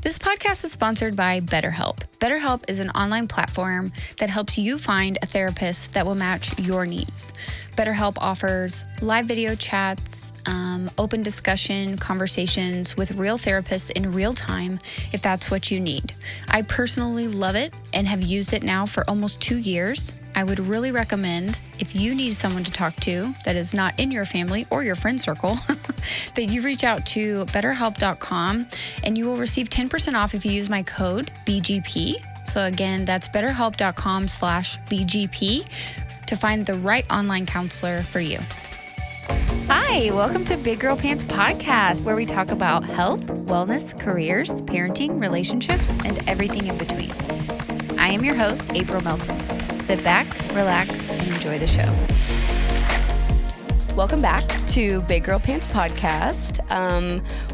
This podcast is sponsored by BetterHelp. BetterHelp is an online platform that helps you find a therapist that will match your needs. BetterHelp offers live video chats, open discussion, conversations with real therapists in real time if that's what you need. I personally love it and have used it now for almost 2 years. I would really recommend, if you need someone to talk to that is not in your family or your friend circle, that you reach out to betterhelp.com and you will receive 10% off if you use my code BGP. So again, that's betterhelp.com/BGP to find the right online counselor for you. Hi, welcome to Big Girl Pants Podcast, where we talk about health, wellness, careers, parenting, relationships, and everything in between. I am your host, April Melton. Sit back, relax, and enjoy the show. Welcome back to Big Girl Pants Podcast.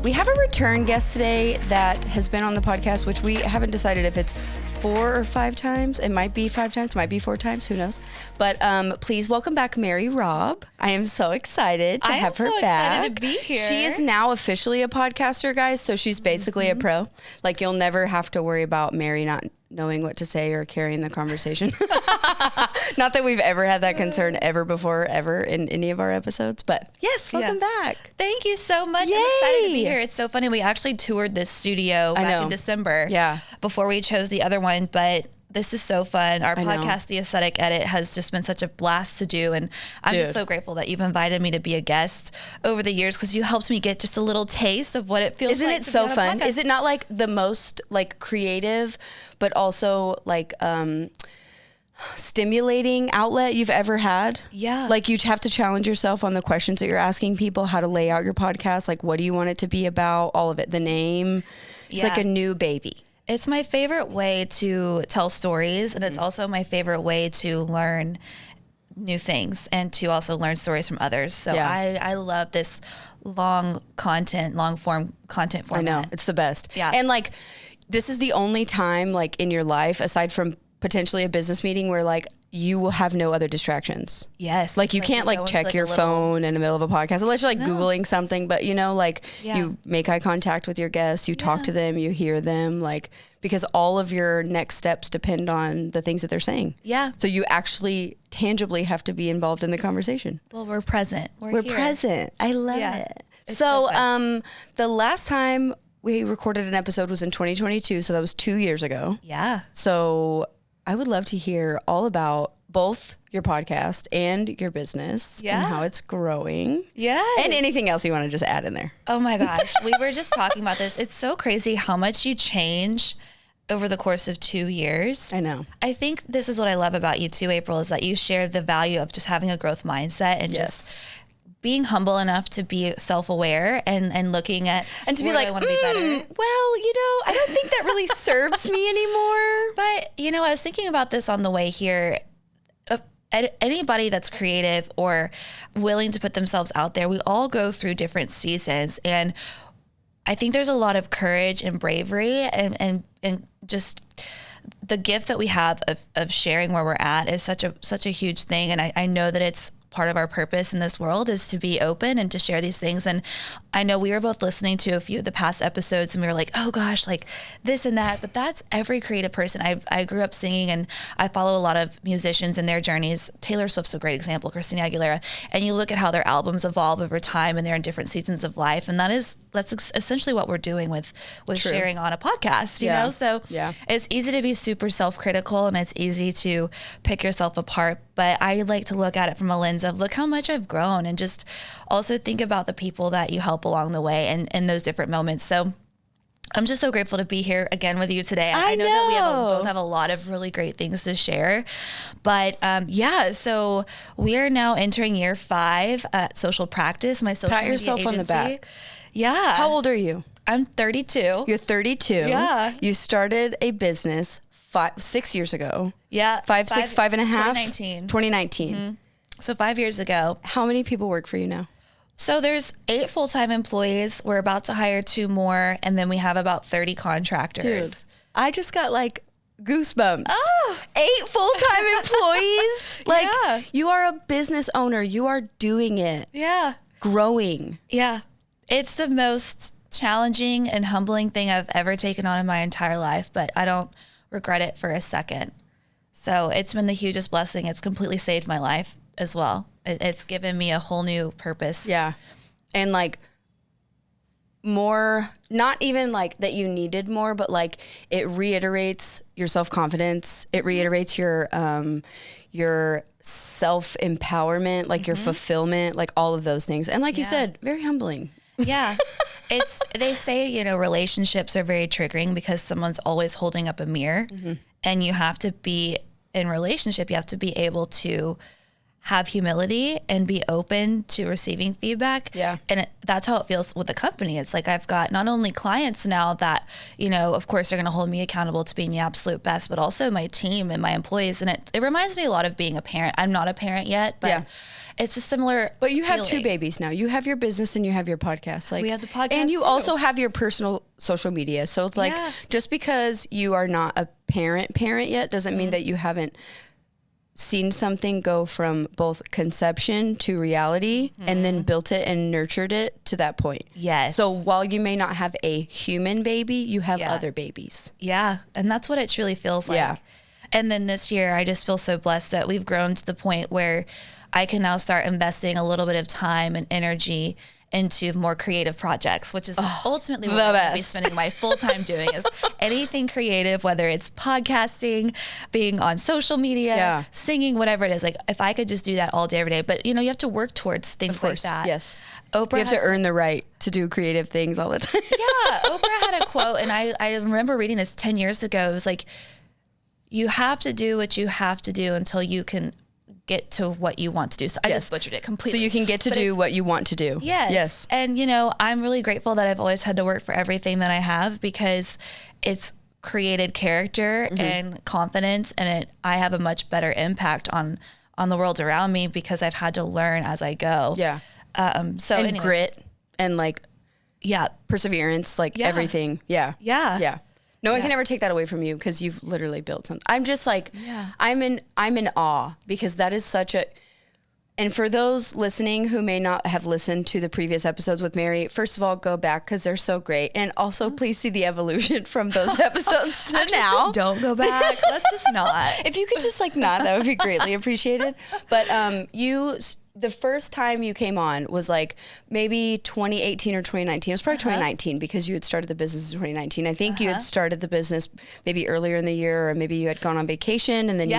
We have a return guest today that has been on the podcast, which we haven't decided if it's 4 or 5 times. It might be 5 times, might be 4 times, who knows? But please welcome back Mary Robb. I am so excited to have her back. I am so excited to be here. She is now officially a podcaster, guys, so she's basically a pro. Like, you'll never have to worry about Mary not knowing what to say or carrying the conversation. Not that we've ever had that concern ever before, ever in any of our episodes, but yes, welcome back. Thank you so much. Yay. I'm excited to be here. It's so funny. We actually toured this studio back in December before we chose the other one, but this is so fun. Our podcast, The Aesthetic Edit, has just been such a blast to do. And I'm just so grateful that you've invited me to be a guest over the years, because you helped me get just a little taste of what it feels like. Isn't it so fun? Is it not like the most like creative, but also like stimulating outlet you've ever had? Yeah. Like, you have to challenge yourself on the questions that you're asking people, how to lay out your podcast. Like, what do you want it to be about? All of it. The name. It's like a new baby. It's my favorite way to tell stories, and it's also my favorite way to learn new things and to also learn stories from others. So I love this long form content format. I know, it's the best. Yeah. And like, this is the only time like in your life, aside from potentially a business meeting, where like you will have no other distractions. Yes. Like, you can't like check your phone in the middle of a podcast unless you're like Googling something, but you know, like you make eye contact with your guests, you talk to them, you hear them, like, because all of your next steps depend on the things that they're saying. Yeah. So you actually tangibly have to be involved in the conversation. Well, we're present. We're here. Present. I love it. So the last time we recorded an episode was in 2022. So that was 2 years ago. Yeah. So I would love to hear all about both your podcast and your business and how it's growing. Yeah. And anything else you want to just add in there. Oh my gosh. We were just talking about this. It's so crazy how much you change over the course of 2 years. I know. I think this is what I love about you too, April, is that you share the value of just having a growth mindset and just being humble enough to be self-aware and looking at and to be like, I want to be better. Well, you know, I don't think that really serves me anymore. But, you know, I was thinking about this on the way here. Anybody that's creative or willing to put themselves out there, we all go through different seasons. And I think there's a lot of courage and bravery and just the gift that we have of sharing where we're at is such a huge thing. And I know that it's part of our purpose in this world is to be open and to share these things. And I know we were both listening to a few of the past episodes and we were like, oh gosh, like this and that, but that's every creative person. I grew up singing and I follow a lot of musicians in their journeys. Taylor Swift's a great example, Christina Aguilera, and you look at how their albums evolve over time and they're in different seasons of life. And that's essentially what we're doing with sharing on a podcast, you know? So it's easy to be super self-critical and it's easy to pick yourself apart, but I like to look at it from a lens of look how much I've grown and just also think about the people that you help along the way and in those different moments. So I'm just so grateful to be here again with you today. I know that we both have a lot of really great things to share, but so we are now entering year 5 at Social Practice, my social media agency. Pat yourself on the back. Yeah. How old are you? I'm 32. You're 32. Yeah. You started a business 6 years ago. Yeah. 5 and a half? 2019. Mm-hmm. So 5 years ago. How many people work for you now? So there's 8 full-time employees. We're about to hire 2 more. And then we have about 30 contractors. Dude, I just got like goosebumps. Oh. 8 full-time employees. You are a business owner. You are doing it. Yeah. Growing. Yeah. It's the most challenging and humbling thing I've ever taken on in my entire life, but I don't regret it for a second. So it's been the hugest blessing. It's completely saved my life as well. It's given me a whole new purpose. Yeah. And like more, not even like that you needed more, but like it reiterates your self-confidence. It reiterates your self-empowerment, like your fulfillment, like all of those things. And like you said, very humbling. Yeah. They say, you know, relationships are very triggering because someone's always holding up a mirror, and you have to be in relationship. You have to be able to have humility and be open to receiving feedback. Yeah. And that's how it feels with the company. It's like I've got not only clients now that, you know, of course they're going to hold me accountable to being the absolute best, but also my team and my employees. And it reminds me a lot of being a parent. I'm not a parent yet, but it's a similar But you have feeling. 2 babies now. You have your business and you have your podcast. Like We have the podcast and you too. also have your personal social media. So it's like just because you are not a parent yet doesn't mean that you haven't seen something go from both conception to reality and then built it and nurtured it to that point. Yes. So while you may not have a human baby, you have other babies. Yeah. And that's what it truly feels like. Yeah. And then this year, I just feel so blessed that we've grown to the point where I can now start investing a little bit of time and energy into more creative projects, which is ultimately what I'm going to be spending my full time doing is anything creative, whether it's podcasting, being on social media, singing, whatever it is. Like if I could just do that all day, every day, but you know, you have to work towards things like that. Yes. Oprah You have to earn the right to do creative things all the time. Yeah. Oprah had a quote, and I remember reading this 10 years ago. It was like, you have to do what you have to do until you can get to what you want to do. So I just butchered it completely. So you can get to do what you want to do. Yes. And, you know, I'm really grateful that I've always had to work for everything that I have because it's created character and confidence, and I have a much better impact on the world around me because I've had to learn as I go. Yeah. So and anyways, grit and like yeah, perseverance, like everything. Yeah. Yeah. Yeah. No one can ever take that away from you because you've literally built something. I'm just like, I'm in awe because that is such a, and for those listening who may not have listened to the previous episodes with Mary, first of all, go back because they're so great. And also please see the evolution from those episodes to Actually, now. please don't go back. Let's just not. If you could just like not, that would be greatly appreciated. But the first time you came on was like maybe 2018 or 2019. It was probably 2019 because you had started the business in 2019. I think you had started the business maybe earlier in the year, or maybe you had gone on vacation and then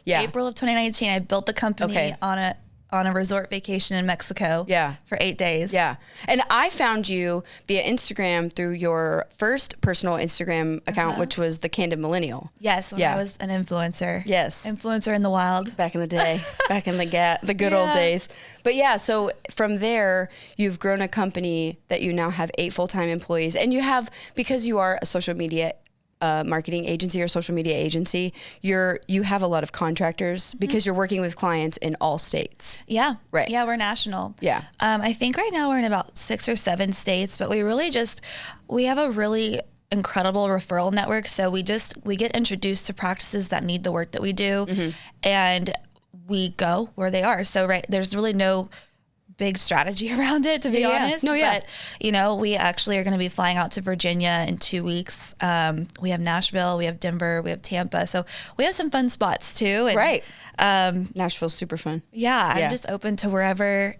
April of 2019, I built the company on a resort vacation in Mexico for 8 days. Yeah. And I found you via Instagram through your first personal Instagram account, which was the Candid Millennial. Yes, when I was an influencer. Yes. Influencer in the wild. Back in the day, back in the good old days. But yeah, so from there, you've grown a company that you now have 8 full-time employees. And you have, because you are a social media marketing agency or social media agency, you have a lot of contractors because you're working with clients in all states. Yeah. Right. Yeah, we're national. Yeah. I think right now we're in about 6 or 7 states, but we have a really incredible referral network. So we get introduced to practices that need the work that we do, and we go where they are. So there's really no big strategy around it, to be honest. But, you know, we actually are going to be flying out to Virginia in 2 weeks. We have Nashville, we have Denver, we have Tampa. So we have some fun spots too. And, Nashville's super fun. Yeah. I'm just open to wherever.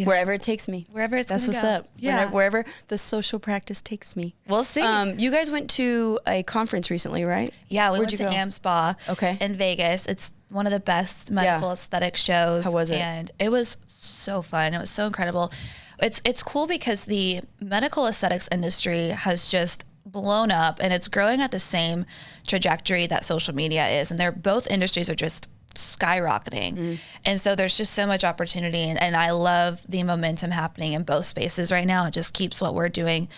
Wherever it takes me. Wherever it's That's what's go. up. Yeah. Wherever the social practice takes me. We'll see. You guys went to a conference recently, right? Yeah, we Where'd went you to go? AmSpa in Vegas. It's one of the best medical aesthetic shows. How was it? And it was so fun. It was so incredible. It's cool because the medical aesthetics industry has just blown up, and it's growing at the same trajectory that social media is. And both industries are just skyrocketing. And so there's just so much opportunity, and I love the momentum happening in both spaces right now. It just keeps what we're doing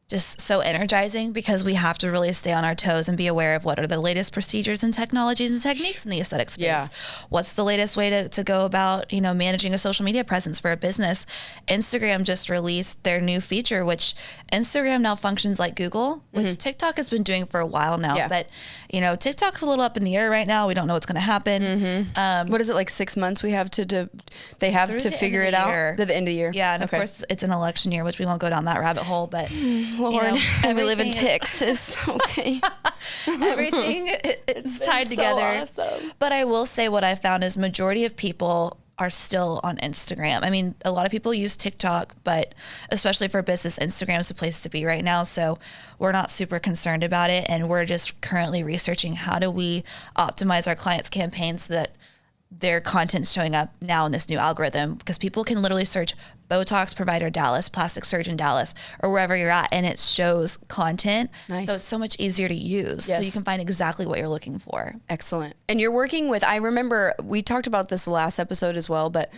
just so energizing because we have to really stay on our toes and be aware of what are the latest procedures and technologies and techniques in the aesthetic space. Yeah. What's the latest way to go about, you know, managing a social media presence for a business? Instagram just released their new feature, which Instagram now functions like Google, which TikTok has been doing for a while now. Yeah. But, you know, TikTok's a little up in the air right now. We don't know what's going to happen. What is it, like 6 months we have to they have to figure it out? To the end of the year. Yeah, and of course it's an election year, which we won't go down that rabbit hole, but Lord, we live in everything is- Texas. Okay. everything it's tied together. So awesome. But I will say what I found is majority of people are still on Instagram. I mean, a lot of people use TikTok, but especially for business, Instagram is the place to be right now. So we're not super concerned about it. And we're just currently researching how do we optimize our clients' campaigns so that their content's showing up now in this new algorithm, because people can literally search Botox provider Dallas, plastic surgeon Dallas, or wherever you're at, and it shows content. Nice. So it's so much easier to use. So Yes. you can find exactly what you're looking for. Excellent. And you're working with, I remember we talked about this last episode as well, but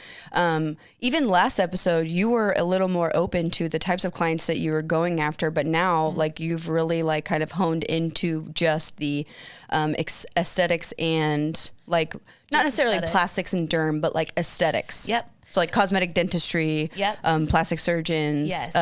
even last episode, you were a little more open to the types of clients that you were going after, but now like you've really like kind of honed into just the aesthetics and like, not necessarily aesthetics. plastics and derm, but like aesthetics. Yep. So like cosmetic dentistry, Yep. Plastic surgeons, Yes.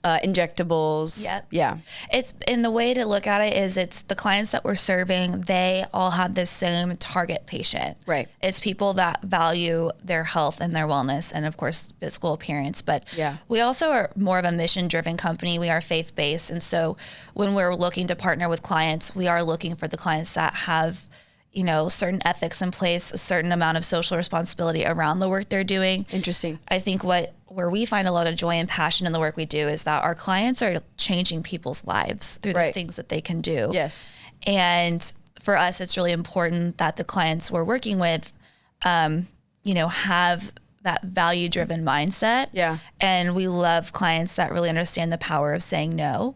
Injectables. Yep. Yeah. It's, and the way to look at it is it's the clients that we're serving, they all have this same target patient. Right. It's people that value their health and their wellness and of course physical appearance. But Yeah. we also are more of a mission driven company. We are faith based. And so when we're looking to partner with clients, we are looking for the clients that have, you know, certain ethics in place, a certain amount of social responsibility around the work they're doing. Interesting. I think where we find a lot of joy and passion in the work we do is that our clients are changing people's lives through the Right. things that they can do. Yes. And for us, it's really important that the clients we're working with, you know, have that value driven mindset. Yeah. And we love clients that really understand the power of saying no.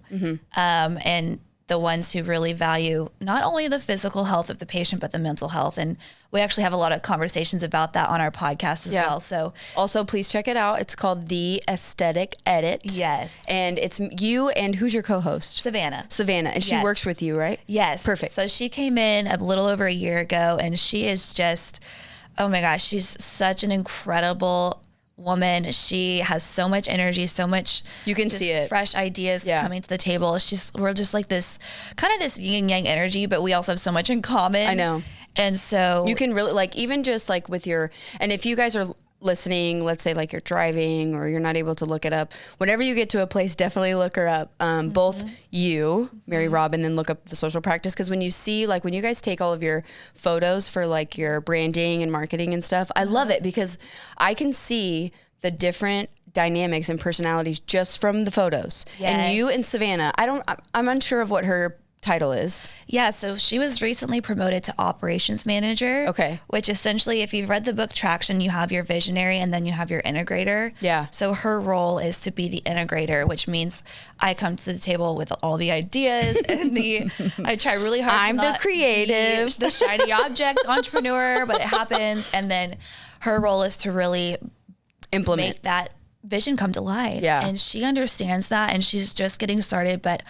And the ones who really value not only the physical health of the patient, but the mental health. And we actually have a lot of conversations about that on our podcast as well. So Also, please check it out. It's called The Aesthetic Edit. yes. And it's you and who's your co-host? Savannah. Savannah. And she Yes. works with you, right? Yes. Perfect. So she came in a little over a year ago and she is just, oh my gosh, she's such an incredible woman. She has so much energy, so much You can just see it. fresh ideas Yeah. coming to the table. We're just like this kind of this yin and yang energy, but we also have so much in common. I know. And so You can really like, even just like with your, and if you guys are listening, let's say like you're driving or you're not able to look it up, whenever you get to a place, definitely look her up. Both you, Mary Robb, and then look up the social practice. Cause when you see, like when you guys take all of your photos for like your branding and marketing and stuff, I love it because I can see the different dynamics and personalities just from the photos. And Yes. you and Savannah, I'm unsure of what her title is. yeah, so she was recently promoted to operations manager. Okay. Which essentially, if you've read the book Traction, you have your visionary and then you have your integrator. Yeah. So her role is to be the integrator, which means I come to the table with all the ideas and I try really hard. I'm to the not creative. be the shiny object entrepreneur, but it happens. And then her role is to really Implement. make that vision come to life. Yeah. And she understands that and she's just getting started, but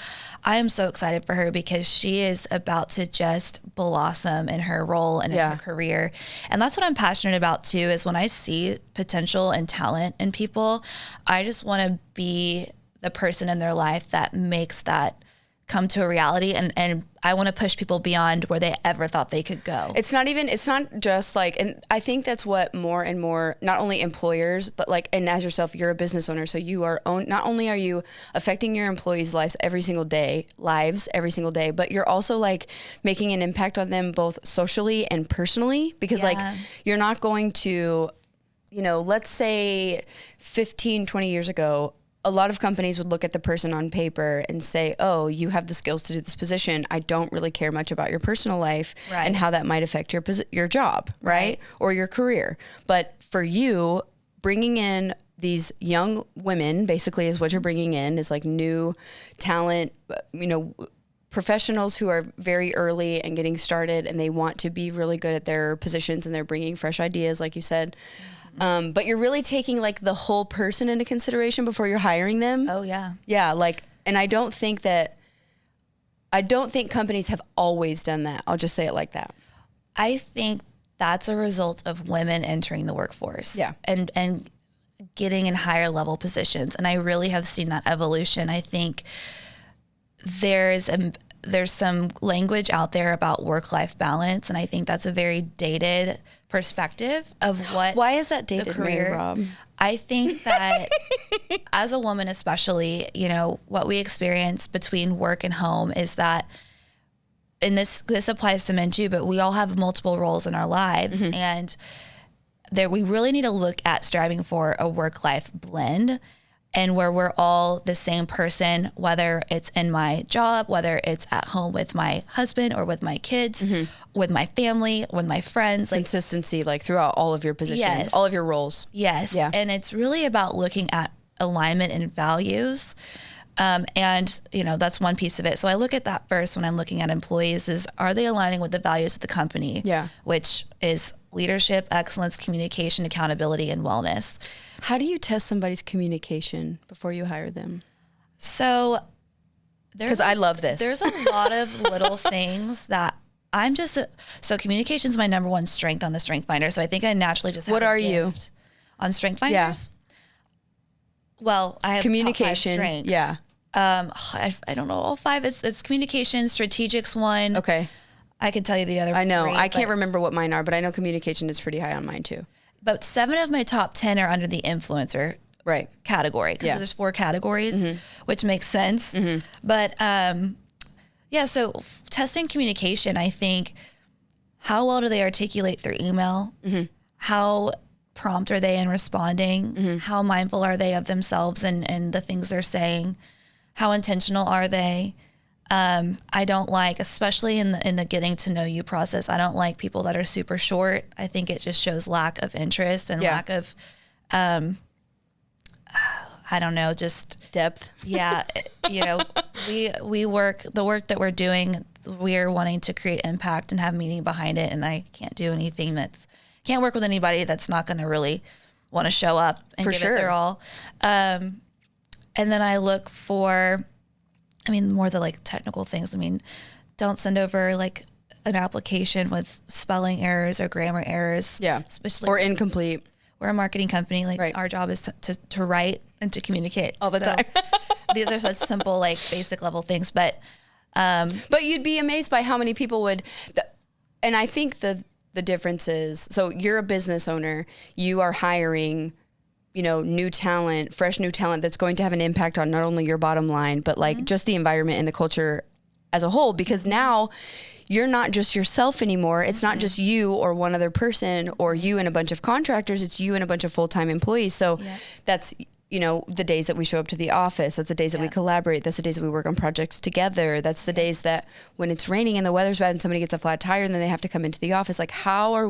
I am so excited for her because she is about to just blossom in her role and in Yeah. her career. And that's what I'm passionate about too, is when I see potential and talent in people, I just want to be the person in their life that makes that come to a reality. And I want to push people beyond where they ever thought they could go. It's not just like, and I think that's what more and more, not only employers, but like, and as yourself, you're a business owner. So you are not only are you affecting your employees' lives every single day, but you're also like making an impact on them both socially and personally, because like Yeah. you're not going to, you know, let's say 15, 20 years ago, a lot of companies would look at the person on paper and say, oh, you have the skills to do this position. I don't really care much about your personal life Right. and how that might affect your job, right? Or your career. But for you, bringing in these young women, basically is what you're bringing in, is like new talent, you know, professionals who are very early and getting started and they want to be really good at their positions and they're bringing fresh ideas, like you said. But you're really taking like the whole person into consideration before you're hiring them. Oh yeah. Yeah. Like, and I don't think companies have always done that. I'll just say it like that. I think that's a result of women entering the workforce. Yeah. And getting in higher level positions. And I really have seen that evolution. I think there's there's some language out there about work-life balance, and I think that's a very dated perspective of what. Why is that dated, the career? Mary Robb? I think that as a woman, especially, you know, what we experience between work and home is that, and this applies to men too, but we all have multiple roles in our lives, and there we really need to look at striving for a work-life blend, and where we're all the same person, whether it's in my job, whether it's at home with my husband or with my kids, with my family, with my friends. Like Consistency, like throughout all of your positions, Yes. all of your roles. Yes. Yeah. And it's really about looking at alignment and values. And, you know, that's one piece of it. So I look at that first when I'm looking at employees is, are they aligning with the values of the company? Yeah. Which is leadership, excellence, communication, accountability, and wellness. How do you test somebody's communication before you hire them? So Because I love this. There's a lot of little things that I'm just, so communication is my number one strength on the Strength Finder. So I think I naturally just have What a are you? gift on Strength Finders? Yeah. Well, I have Communication, top 5 strengths. yeah. I don't know all 5. It's communication, strategics 1. Okay. I can tell you the other. I know. 3, I can't remember what mine are, but I know communication is pretty high on mine too. But 7 of my top 10 are under the influencer Right. category because Yeah. there's 4 categories, which makes sense. But yeah, so testing communication, I think, how well do they articulate through email? How prompt are they in responding? How mindful are they of themselves and the things they're saying? How intentional are they? I don't like, especially in the getting to know you process, I don't like people that are super short. I think it just shows lack of interest and Yeah. lack of, I don't know, just Depth. yeah. You know, the work that we're doing, we're wanting to create impact and have meaning behind it. And I can't do anything can't work with anybody that's not going to really want to show up and For give sure. it their all. And then I look for, I mean, more the like technical things. I mean, don't send over like an application with spelling errors or grammar errors. Yeah. Especially Or incomplete. we're a marketing company. Like Right. our job is to write and to communicate All the time. These are such simple, like basic level things, but But you'd be amazed by how many people would, and I think the difference is, so you're a business owner, you are hiring, you know, new talent, fresh new talent that's going to have an impact on not only your bottom line, but like just the environment and the culture as a whole, because now you're not just yourself anymore. It's not just you or one other person or you and a bunch of contractors. It's you and a bunch of full-time employees. So that's, you know, the days that we show up to the office. That's the days that we collaborate. That's the days that we work on projects together. That's the days that when it's raining and the weather's bad and somebody gets a flat tire and then they have to come into the office. Like, how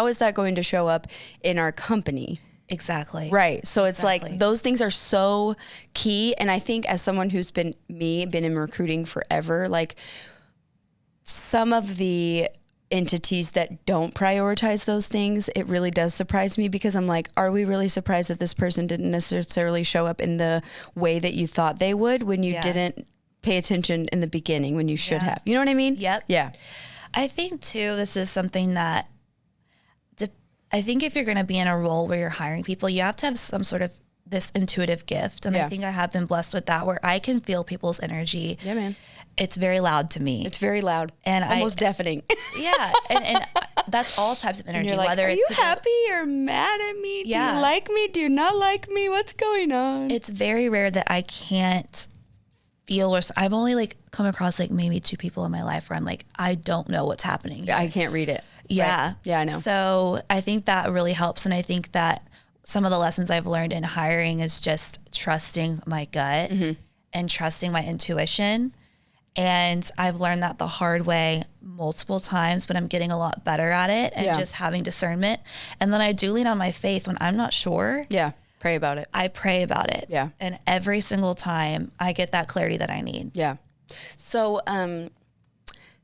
is that going to show up in our company? exactly. Right. So it's Exactly. like those things are so key. And I think as someone who's been in recruiting forever, like some of the entities that don't prioritize those things, it really does surprise me, because I'm like, are we really surprised that this person didn't necessarily show up in the way that you thought they would when you didn't pay attention in the beginning when you should have? You know what I mean? Yep. Yeah. I think too, this is something that I think if you're going to be in a role where you're hiring people, you have to have some sort of this intuitive gift. And I think I have been blessed with that, where I can feel people's energy. Yeah, man. It's very loud to me. It's very loud And almost deafening. Yeah. And that's all types of energy. You're like, whether are it's you people- happy or mad at me? Do Yeah. you like me? Do you not like me? What's going on? It's very rare that I can't feel, or I've only like come across like maybe 2 people in my life where I'm like, I don't know what's happening. I can't read it. Yeah. Right. Yeah, I know. So I think that really helps. And I think that some of the lessons I've learned in hiring is just trusting my gut and trusting my intuition. And I've learned that the hard way multiple times, but I'm getting a lot better at it and just having discernment. And then I do lean on my faith when I'm not sure. Yeah. Pray about it. I pray about it. Yeah. And every single time I get that clarity that I need. Yeah. So,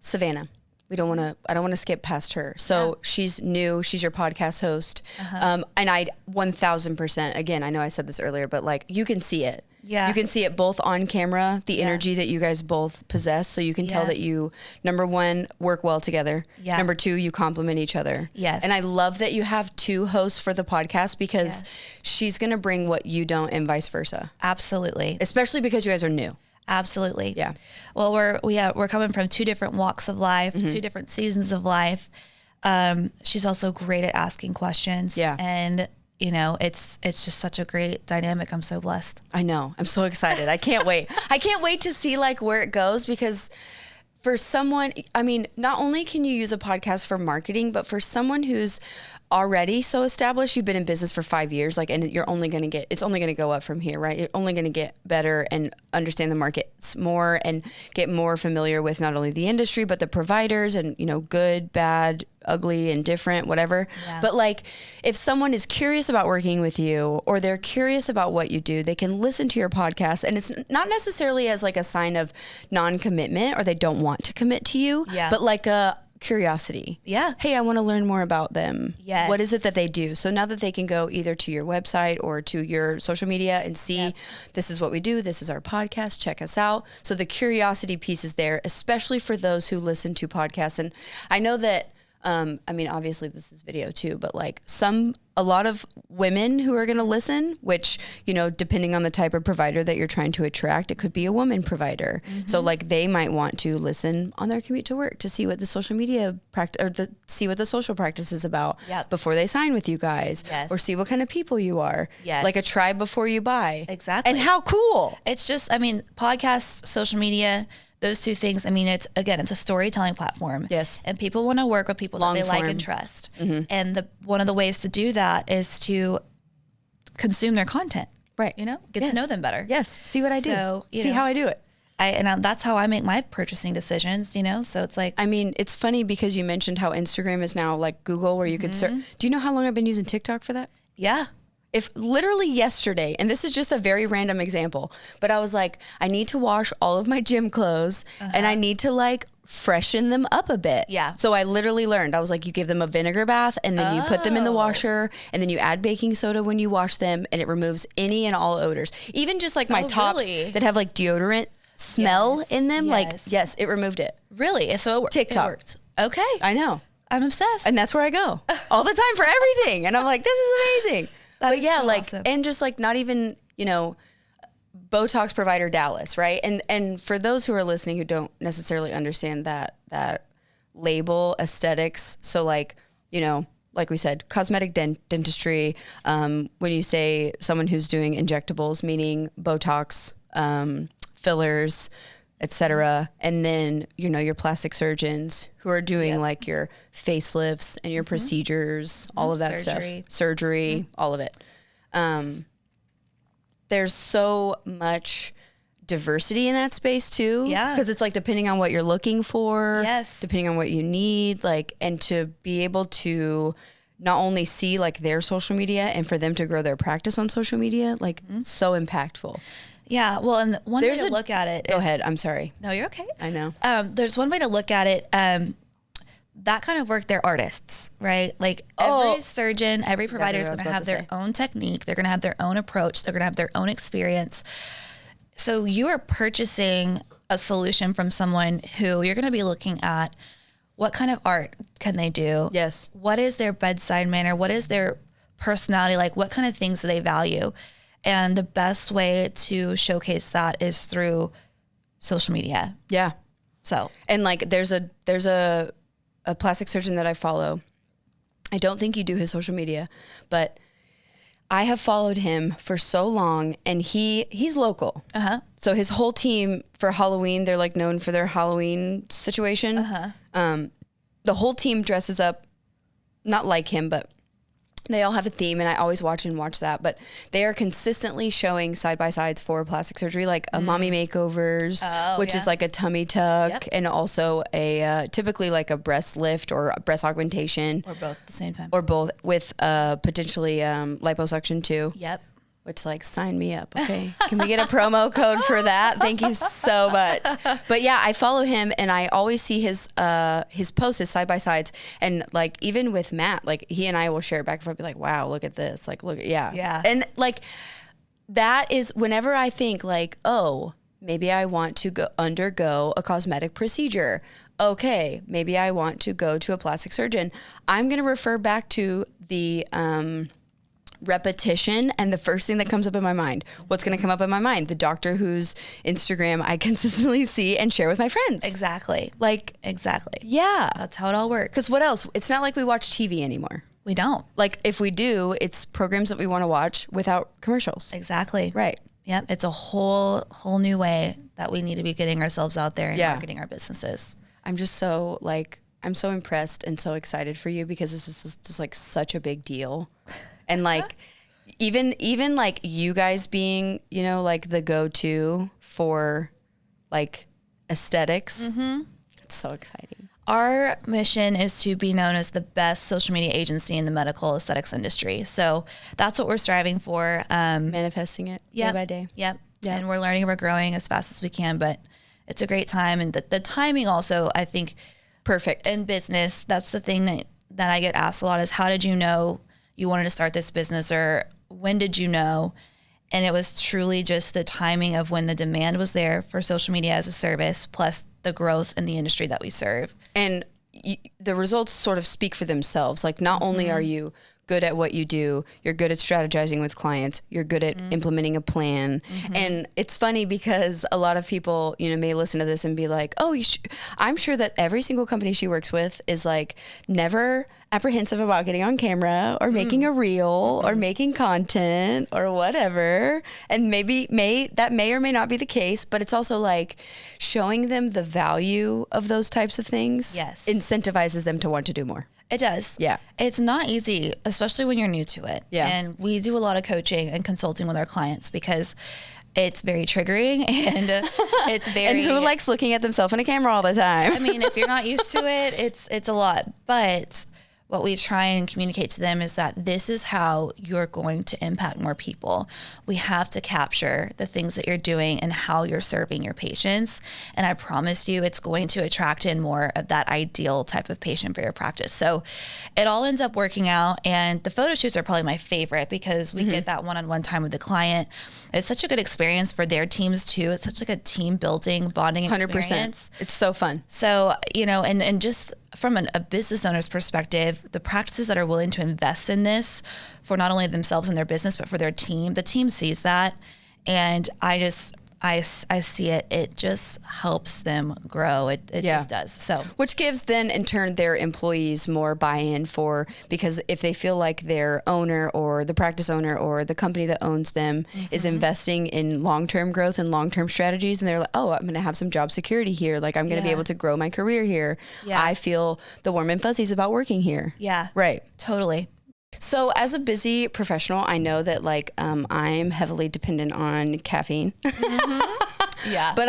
Savannah, I don't want to skip past her. So she's new. She's your podcast host. And I 1000%, again, I know I said this earlier, but like you can see it. Yeah. You can see it both on camera, the energy that you guys both possess. So you can tell that you, number one, work well together. Yeah. Number two, you complement each other. Yes. And I love that you have 2 hosts for the podcast, because she's going to bring what you don't and vice versa. Absolutely. Especially because you guys are new. Absolutely. Yeah. Well, we're coming from two different walks of life, two different seasons of life. She's also great at asking questions. Yeah. And it's just such a great dynamic. I'm so blessed. I know. I'm so excited. I can't wait. I can't wait to see like where it goes, because for someone, I mean, not only can you use a podcast for marketing, but for someone who's already so established, you've been in business for 5 years, like, and it's only going to go up from here, right? You're only going to get better and understand the markets more and get more familiar with not only the industry, but the providers and, good, bad, ugly, and different, whatever. Yeah. But like, if someone is curious about working with you, or they're curious about what you do, they can listen to your podcast, and it's not necessarily as like a sign of non-commitment, or they don't want to commit to you, but like a curiosity. Yeah. Hey, I want to learn more about them. Yes. What is it that they do? So now that they can go either to your website or to your social media and see, this is what we do, this is our podcast, check us out. So the curiosity piece is there, especially for those who listen to podcasts. And I know that, obviously this is video too, but like a lot of women who are going to listen, which, depending on the type of provider that you're trying to attract, it could be a woman provider. So like they might want to listen on their commute to work to see what the social media see what the social practice is about before they sign with you guys, or see what kind of people you are, like a try before you buy. Exactly. And how cool. It's just, podcasts, social media, those two things. It's a storytelling platform. Yes. And people want to work with people that they like and trust. And one of the ways to do that is to consume their content. Right. Get to know them better. Yes. See what I do. So, see how I do it. That's how I make my purchasing decisions, so it's like. It's funny because you mentioned how Instagram is now like Google, where you could search. Do you know how long I've been using TikTok for that? Yeah. If literally yesterday, and this is just a very random example, but I was like, I need to wash all of my gym clothes and I need to like freshen them up a bit. Yeah. So I literally learned, I was like, you give them a vinegar bath and then you put them in the washer and then you add baking soda when you wash them, and it removes any and all odors. Even just like my tops that have like deodorant smell in them. Like, yes, it removed it. Really? So it worked. TikTok. It worked. Okay. I know. I'm obsessed. And that's where I go all the time for everything. And I'm like, this is amazing. But yeah, so like, awesome. And just like not even, Botox provider Dallas, right? And for those who are listening who don't necessarily understand that label aesthetics, so like, like we said, cosmetic dentistry, when you say someone who's doing injectables, meaning Botox, fillers, etc., and then your plastic surgeons who are doing like your facelifts and your procedures, all of that surgery, all of it. There's so much diversity in that space too, because it's like depending on what you're looking for, depending on what you need, like, and to be able to not only see like their social media and for them to grow their practice on social media, like so impactful. Yeah, well, and one way to look at it is... Go ahead, I'm sorry. No, you're okay. I know. There's one way to look at it. That kind of work, they're artists, right? Like every surgeon, every provider is going to have their own technique. They're going to have their own approach. They're going to have their own experience. So you are purchasing a solution from someone who you're going to be looking at what kind of art can they do? Yes. What is their bedside manner? What is their personality like? What kind of things do they value? And the best way to showcase that is through social media. Yeah. So, and like there's a plastic surgeon that I follow. I don't think you do his social media, but I have followed him for so long, and he's local. So his whole team for Halloween, they're like known for their Halloween situation. The whole team dresses up, not like him, but they all have a theme, and I always watch that. But they are consistently showing side-by-sides for plastic surgery, like a mommy makeovers, which is like a tummy tuck, and also a typically like a breast lift or a breast augmentation. Or both at the same time. Or both with potentially liposuction too. Yep. Which, like, sign me up, okay? Can we get a promo code for that? Thank you so much. But yeah, I follow him, and I always see his posts, his side-by-sides. And, like, even with Matt, like, he and I will share it back and forth, be like, wow, look at this. Like, look, yeah. And, like, that is whenever I think, like, oh, maybe I want to undergo a cosmetic procedure. Okay, maybe I want to go to a plastic surgeon. I'm going to refer back to the repetition, and the first thing that comes up in my mind, what's going to come up in my mind? The doctor whose Instagram I consistently see and share with my friends. Exactly. Like, Exactly. yeah. That's how it all works. Because what else? It's not like we watch TV anymore. We don't. Like, if we do, it's programs that we want to watch without commercials. Exactly. Right. Yep. It's a whole new way that we need to be getting ourselves out there and Yeah. marketing our businesses. I'm just so I'm so impressed and so excited for you because this is just like such a big deal. And like, even like you guys being, you know, like the go-to for like aesthetics. Mm-hmm. It's so exciting. Our mission is to be known as the best social media agency in the medical aesthetics industry. So that's what we're striving for. Manifesting it day by day. Yep. Yeah. And we're learning, we're growing as fast as we can, but it's a great time. And the timing also, I think, Perfect. in business, that's the thing that I get asked a lot is, how did you know you wanted to start this business, or when did you know? And it was truly just the timing of when the demand was there for social media as a service, plus the growth in the industry that we serve. And the results sort of speak for themselves. Like, not only are you good at what you do, you're good at strategizing with clients, you're good at implementing a plan. And it's funny because a lot of people, you know, may listen to this and be like, oh, I'm sure that every single company she works with is like never apprehensive about getting on camera or making a reel or making content or whatever. And maybe that may or may not be the case, but it's also like showing them the value of those types of things. Yes. Incentivizes them to want to do more. It does. Yeah. It's not easy, especially when you're new to it. Yeah. And we do a lot of coaching and consulting with our clients because it's very triggering and it's very... And who likes looking at themselves in a camera all the time? I mean, if you're not used to it, it's a lot. But what we try and communicate to them is that this is how you're going to impact more people. We have to capture the things that you're doing and how you're serving your patients. And I promise you, it's going to attract in more of that ideal type of patient for your practice. So it all ends up working out. And the photo shoots are probably my favorite because we get that one-on-one time with the client. It's such a good experience for their teams too. It's such like a team building, bonding 100%. experience. It's so fun. So, you know, and just from a business owner's perspective, the practices that are willing to invest in this for not only themselves and their business, but for their team, the team sees that. And I see it. It just helps them grow. It just does. So, which gives then in turn their employees more buy-in because if they feel like their owner or the practice owner or the company that owns them is investing in long-term growth and long-term strategies, and they're like, oh, I'm going to have some job security here. Like, I'm going to be able to grow my career here. Yeah. I feel the warm and fuzzies about working here. yeah, Right. totally. So as a busy professional, I know that like I'm heavily dependent on caffeine. Yeah. But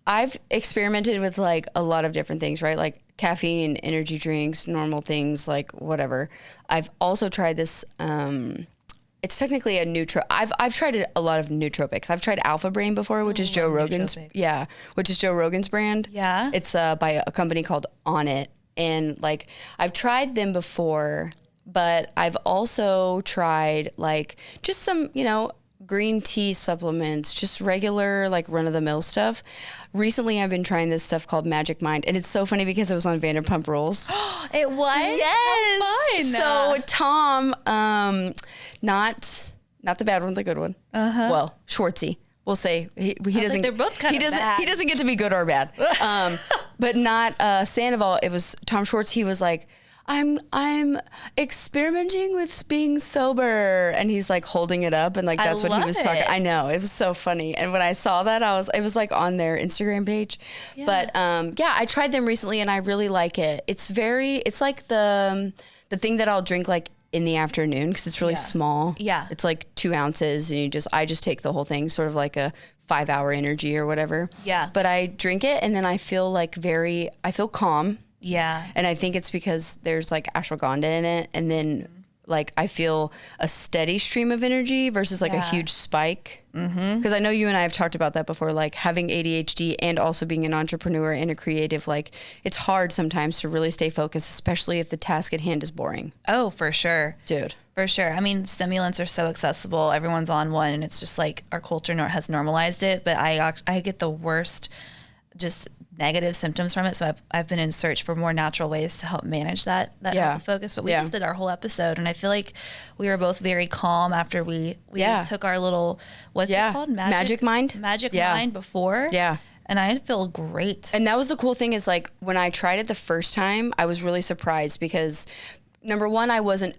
I've experimented with like a lot of different things, right? Like caffeine, energy drinks, normal things, like whatever. I've also tried this. It's technically a I've tried a lot of nootropics. I've tried Alpha Brain before, which is Joe Rogan's. nootropics. Yeah, which is Joe Rogan's brand. Yeah. It's by a company called On It, and like I've tried them before, but I've also tried like just some, you know, green tea supplements, just regular like run-of-the-mill stuff. Recently, I've been trying this stuff called Magic Mind, and it's so funny because it was on Vanderpump Rules. It was? Yes. How fun. So Tom, not the bad one, the good one. Well, Schwartzy. We'll say he doesn't. like they're both kind of bad. He doesn't get to be good or bad. But not Sandoval. It was Tom Schwartz. He was like, I'm experimenting with being sober, and he's like holding it up, and like that's what he was talking. it. I know, it was so funny. And when I saw that, it was like on their Instagram page. Yeah. But yeah, I tried them recently, and I really like it. It's like the thing that I'll drink like in the afternoon because it's really small. Yeah. It's like 2 ounces, and I just take the whole thing, sort of like a 5-hour energy or whatever. Yeah. But I drink it, and then I feel calm. Yeah. And I think it's because there's like ashwagandha in it. And then like I feel a steady stream of energy versus like a huge spike. Because I know you and I have talked about that before, like having ADHD and also being an entrepreneur and a creative, like it's hard sometimes to really stay focused, especially if the task at hand is boring. Oh, for sure. Dude. For sure. I mean, stimulants are so accessible. Everyone's on one, and it's just like our culture has normalized it. But I get the worst just negative symptoms from it. So I've been in search for more natural ways to help manage that health focus. But we just did our whole episode, and I feel like we were both very calm after we took our little, what's it called? Magic Mind before. Yeah. And I feel great. And that was the cool thing is like when I tried it the first time, I was really surprised because number one, I wasn't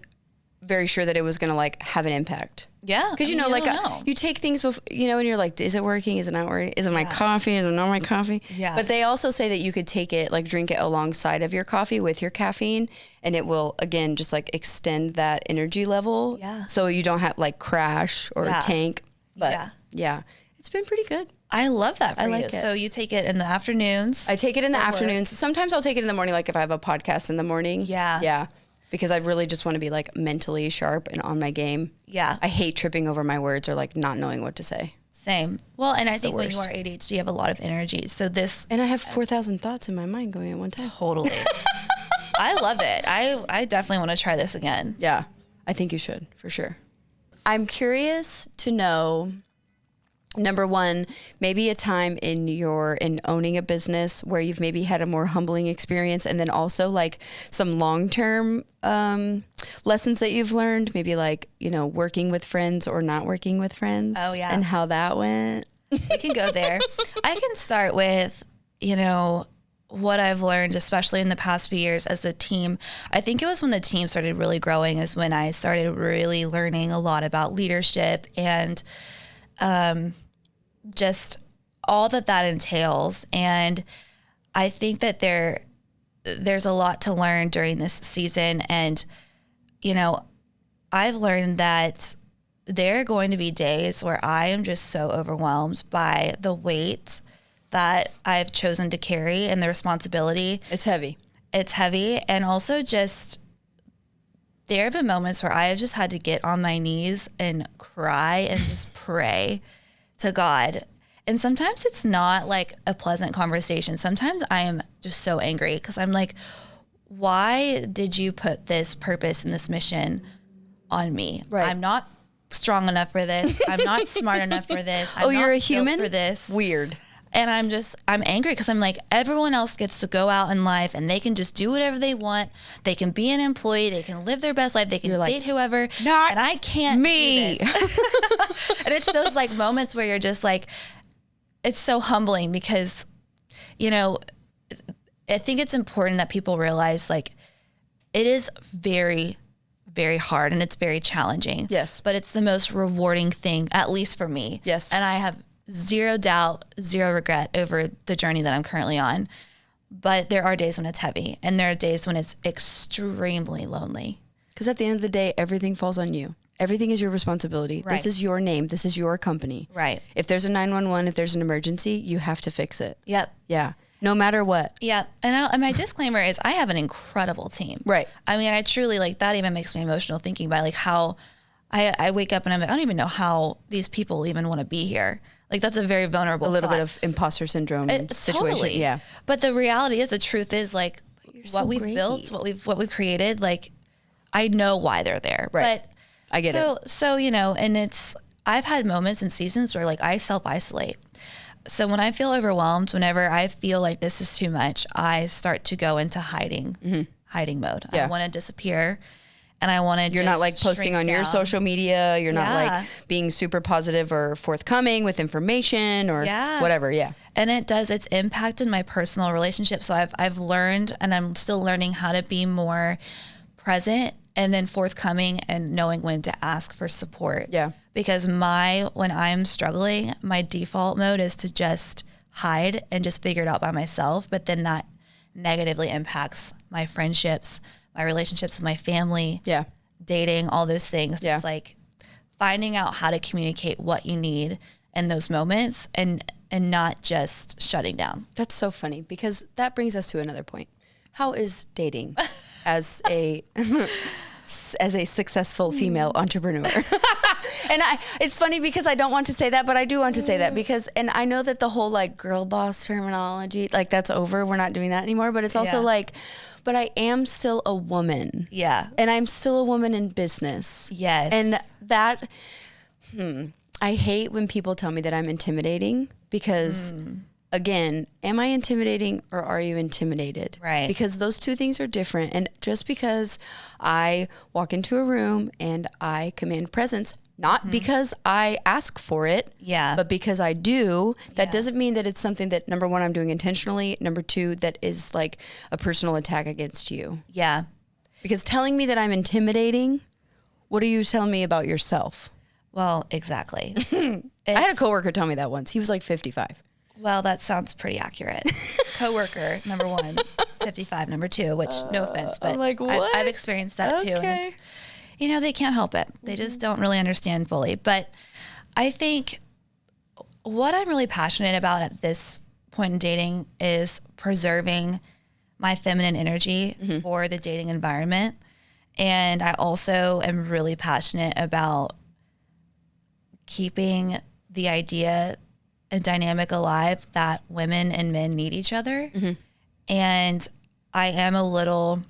very sure that it was going to like have an impact. Yeah. Because, you take things, and you're like, is it working? Is it not working? Is it my coffee? Is it not my coffee? Yeah. But they also say that you could take it, like drink it alongside of your coffee with your caffeine. And it will, again, just like extend that energy level. Yeah. So you don't have like crash or tank. But yeah, it's been pretty good. I love that for you. like it. So you take it in the afternoons? I take it in the afternoons. Sometimes I'll take it in the morning, like if I have a podcast in the morning. Yeah. Yeah. Because I really just want to be like mentally sharp and on my game. Yeah. I hate tripping over my words or like not knowing what to say. Same. Well, and I think when you are ADHD, you have a lot of energy. So And I have 4,000 thoughts in my mind going at one time. Totally. I love it. I definitely want to try this again. Yeah. I think you should, for sure. I'm curious to know, number one, maybe a time in owning a business where you've maybe had a more humbling experience, and then also like some long-term lessons that you've learned, maybe like, working with friends or not working with friends. Oh, yeah. And how that went. We can go there. I can start with, what I've learned, especially in the past few years as the team. I think it was when the team started really growing is when I started really learning a lot about leadership and just all that entails. And I think that there's a lot to learn during this season. And, I've learned that there are going to be days where I am just so overwhelmed by the weight that I've chosen to carry and the responsibility. It's heavy. And also just there have been moments where I have just had to get on my knees and cry and just pray to God. And sometimes it's not like a pleasant conversation. Sometimes I am just so angry because I'm like, why did you put this purpose and this mission on me? Right. I'm not strong enough for this. I'm not smart enough for this. I'm you're not a human? built for this. Weird. And I'm angry because I'm like, everyone else gets to go out in life and they can just do whatever they want. They can be an employee. They can live their best life. They can date whoever. Not and I can't me. do this. And it's those like moments where you're just like, it's so humbling because, I think it's important that people realize like it is very, very hard and it's very challenging. Yes. But it's the most rewarding thing, at least for me. Yes. And I have zero doubt, zero regret over the journey that I'm currently on. But there are days when it's heavy and there are days when it's extremely lonely. Because at the end of the day, everything falls on you. Everything is your responsibility. Right. This is your name. This is your company. Right. If there's a 911, if there's an emergency, you have to fix it. Yep. Yeah. No matter what. Yeah. And my disclaimer is I have an incredible team. Right. I mean, I truly like that even makes me emotional thinking about like how I wake up and I'm like, I don't even know how these people even want to be here. Like that's a very vulnerable A little thought. bit of imposter syndrome situation. Totally. Yeah. But the reality is, the truth is like so what we've great. built, what we've created, like I know why they're there. Right. But I get it. So, and I've had moments and seasons where like I self-isolate. So when I feel overwhelmed, whenever I feel like this is too much, I start to go into hiding mode. Yeah. I want to disappear. And I want to You're not like posting on your social media. You're not like being super positive or forthcoming with information or whatever. Yeah. And it's impacted my personal relationships. So I've learned and I'm still learning how to be more present and then forthcoming and knowing when to ask for support. Yeah. Because when I'm struggling, my default mode is to just hide and just figure it out by myself. But then that negatively impacts my friendships, my relationships with my family, dating, all those things. Yeah. It's like finding out how to communicate what you need in those moments and not just shutting down. That's so funny because that brings us to another point. How is dating as a successful female entrepreneur? And it's funny because I don't want to say that, but I do want to say that because, and I know that the whole like girl boss terminology, like that's over. We're not doing that anymore, but it's also like, but I am still a woman. Yeah. And I'm still a woman in business. Yes. And I hate when people tell me that I'm intimidating because again, am I intimidating or are you intimidated? Right. Because those two things are different. And just because I walk into a room and I command presence, not because I ask for it, but because I do, that doesn't mean that it's something that, number one, I'm doing intentionally. Number two, that is like a personal attack against you. Yeah. Because telling me that I'm intimidating, what are you telling me about yourself? Well, exactly. I had a coworker tell me that once. He was like 55. Well, that sounds pretty accurate. Coworker, number 1, 55, number 2, which no offense, but I'm like, what? I've experienced that too. And Okay. it's, they can't help it. They just don't really understand fully. But I think what I'm really passionate about at this point in dating is preserving my feminine energy for the dating environment. And I also am really passionate about keeping the idea and dynamic alive that women and men need each other. And I am a little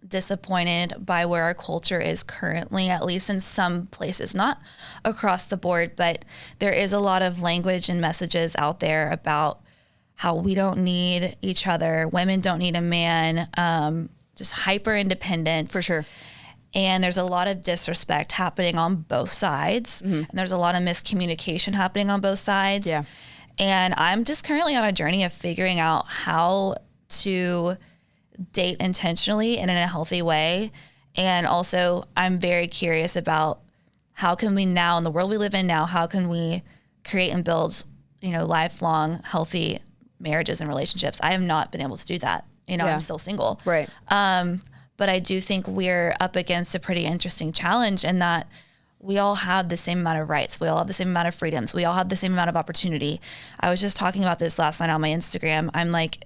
disappointed by where our culture is currently, at least in some places, not across the board, but there is a lot of language and messages out there about how we don't need each other. Women don't need a man, just hyper independent. For sure. And there's a lot of disrespect happening on both sides. And there's a lot of miscommunication happening on both sides. Yeah. And I'm just currently on a journey of figuring out how to date intentionally and in a healthy way. And also I'm very curious about how can we now, in the world we live in now, how can we create and build, lifelong healthy marriages and relationships? I have not been able to do that. I'm still single. Right. But I do think we're up against a pretty interesting challenge in that we all have the same amount of rights. We all have the same amount of freedoms. We all have the same amount of opportunity. I was just talking about this last night on my Instagram. I'm like,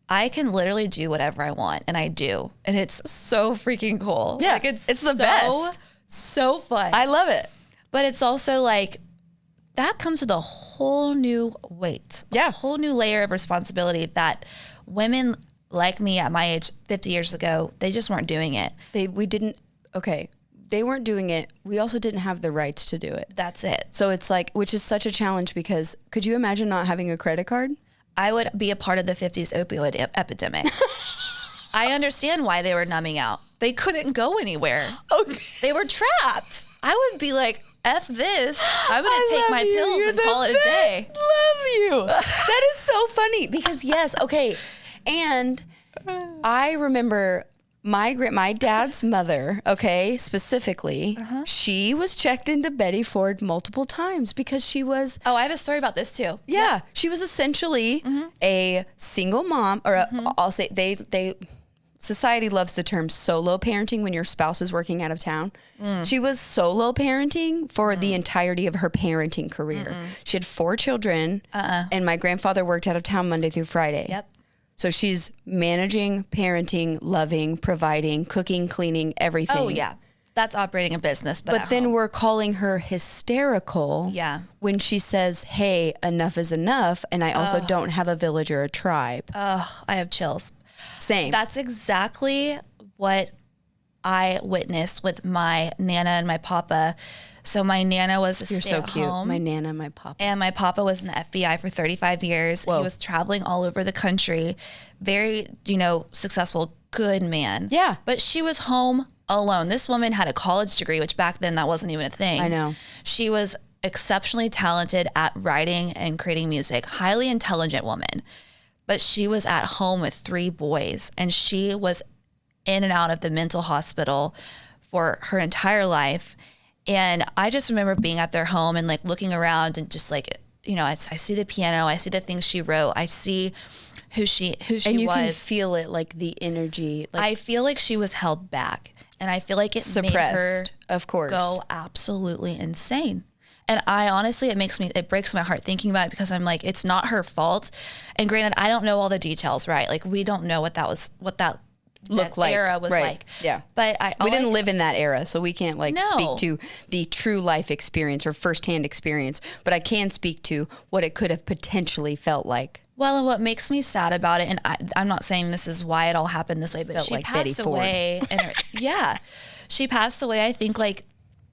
I can literally do whatever I want, and I do. And it's so freaking cool. Yeah, Like it's the best. So fun. I love it. But it's also like, that comes with a whole new weight. Yeah. A whole new layer of responsibility that women like me at my age 50 years ago, they just weren't doing it. They weren't doing it. We also didn't have the rights to do it. That's it. So it's like, which is such a challenge because could you imagine not having a credit card? I would be a part of the 50s opioid epidemic. I understand why they were numbing out. They couldn't go anywhere. Okay. They were trapped. I would be like, F this. I'm going to take my pills and call it a day. Love you. That is so funny because yes. Okay. And I remember my dad's mother, okay, specifically, she was checked into Betty Ford multiple times because she was... Oh, I have a story about this too. Yeah. She was essentially a single mom, or I'll say society loves the term solo parenting when your spouse is working out of town. She was solo parenting for the entirety of her parenting career. She had 4 children, and my grandfather worked out of town Monday through Friday. Yep. So she's managing, parenting, loving, providing, cooking, cleaning, everything. Oh, yeah. That's operating a business. But then we're calling her hysterical when she says, hey, enough is enough. And I also don't have a village or a tribe. Oh, I have chills. Same. That's exactly what I witnessed with my Nana and my Papa. So my Nana was a You're so cute. stay-at-home. My Nana, my Papa. And my Papa was in the FBI for 35 years. Whoa. He was traveling all over the country. Very, successful, good man. Yeah. But she was home alone. This woman had a college degree, which back then that wasn't even a thing. I know. She was exceptionally talented at writing and creating music. Highly intelligent woman. But she was at home with 3 boys. And she was in and out of the mental hospital for her entire life. And I just remember being at their home and like looking around and just like, I see the piano, I see the things she wrote, I see who she and you was. can feel it, like the energy. Like I feel like she was held back, and I feel like it suppressed, made her of course, go absolutely insane. And I honestly, it breaks my heart thinking about it because I'm like, it's not her fault. And granted, I don't know all the details, right? Like we don't know what that look like era was right. like. Yeah. But we didn't live in that era, so we can't No. speak to the true life experience or firsthand experience, but I can speak to what it could have potentially felt like. Well, and what makes me sad about it, and I'm not saying this is why it all happened this way, but Felt she like passed Betty away. She passed away, I think, like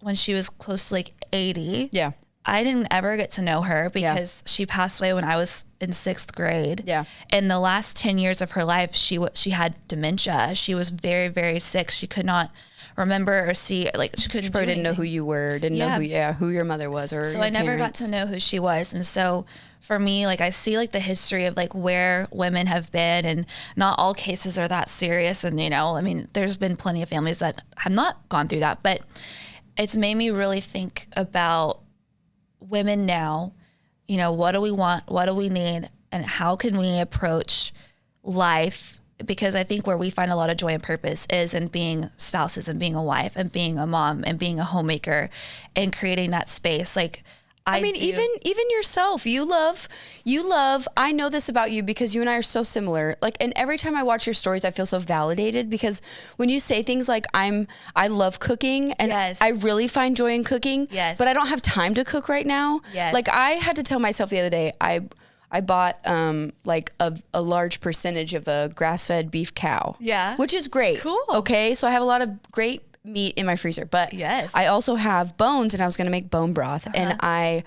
when she was close to like 80. Yeah. I didn't ever get to know her because she passed away when I was in 6th grade. Yeah. In the last 10 years of her life, she had dementia. She was very, very sick. She could not remember or see, like she couldn't. She probably didn't know who you were, didn't know who your mother was, or so your I never parents. got to know who she was. And so for me, like I see like the history of like where women have been, and not all cases are that serious. And, you know, I mean, there's been plenty of families that have not gone through that, but it's made me really think about women now. You know, what do we want? What do we need? And how can we approach life? Because I think where we find a lot of joy and purpose is in being spouses and being a wife and being a mom and being a homemaker and creating that space. Like, I mean, even yourself, you love, I know this about you because you and I are so similar. Like, and every time I watch your stories, I feel so validated because when you say things like I love cooking and I really find joy in cooking, but I don't have time to cook right now. Like I had to tell myself the other day, I bought like a large percentage of a grass-fed beef cow. Yeah. Which is great. Cool. Okay. So I have a lot of great meat in my freezer, but I also have bones, and I was going to make bone broth, and I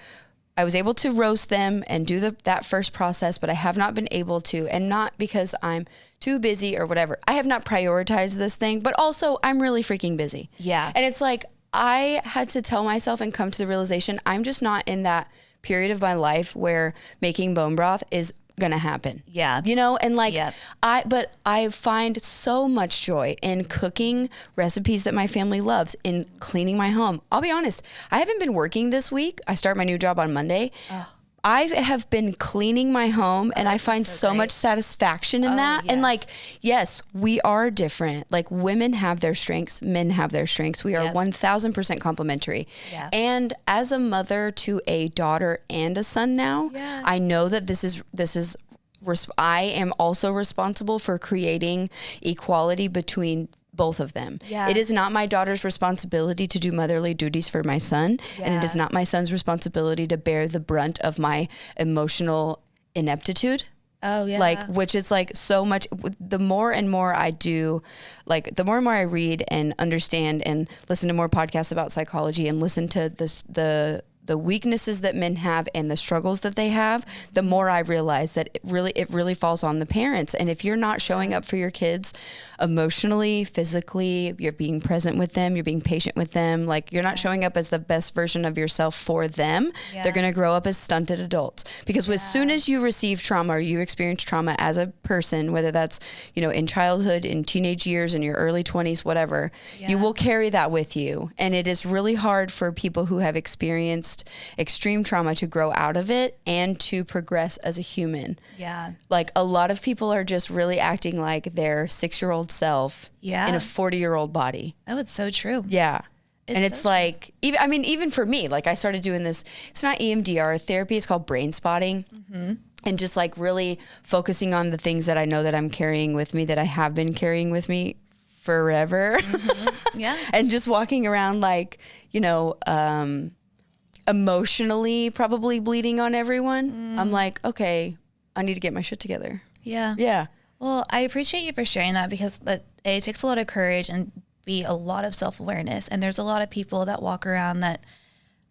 was able to roast them and do that first process, but I have not been able to, and not because I'm too busy or whatever. I have not prioritized this thing, but also I'm really freaking busy. Yeah. And it's like, I had to tell myself and come to the realization, I'm just not in that period of my life where making bone broth is gonna happen. Yeah. You know, and like I find so much joy in cooking recipes that my family loves, in cleaning my home. I'll be honest, I haven't been working this week. I start my new job on Monday. I have been cleaning my home, and I find so much satisfaction in that. Yes. And like, yes, we are different. Like, women have their strengths, men have their strengths. We are 1000% complementary. Yeah. And as a mother to a daughter and a son now, I know that this is I am also responsible for creating equality between both of them. Yeah. It is not my daughter's responsibility to do motherly duties for my son, and it is not my son's responsibility to bear the brunt of my emotional ineptitude. Oh yeah. Like, which is like so much, the more and more I do, like the more and more I read and understand and listen to more podcasts about psychology and listen to the weaknesses that men have and the struggles that they have, the more I realize that it really falls on the parents. And if you're not showing up for your kids emotionally, physically, you're being present with them, you're being patient with them, like you're not showing up as the best version of yourself for them, they're going to grow up as stunted adults. Because as soon as you receive trauma or you experience trauma as a person, whether that's, you know, in childhood, in teenage years, in your early 20s, whatever, you will carry that with you. And it is really hard for people who have experienced extreme trauma to grow out of it and to progress as a human. Yeah. Like, a lot of people are just really acting like their 6-year-old self in a 40-year-old body. Oh, it's so true. Yeah. And it's so like, even for me, like I started doing this, it's not EMDR therapy, it's called brain spotting. Mm-hmm. And just like really focusing on the things that I know that I'm carrying with me, that I have been carrying with me forever. Mm-hmm. Yeah. And just walking around like, you know, emotionally probably bleeding on everyone. I'm like, okay, I need to get my shit together. Yeah. Yeah. Well, I appreciate you for sharing that, because it takes a lot of courage and a lot of self-awareness. And there's a lot of people that walk around that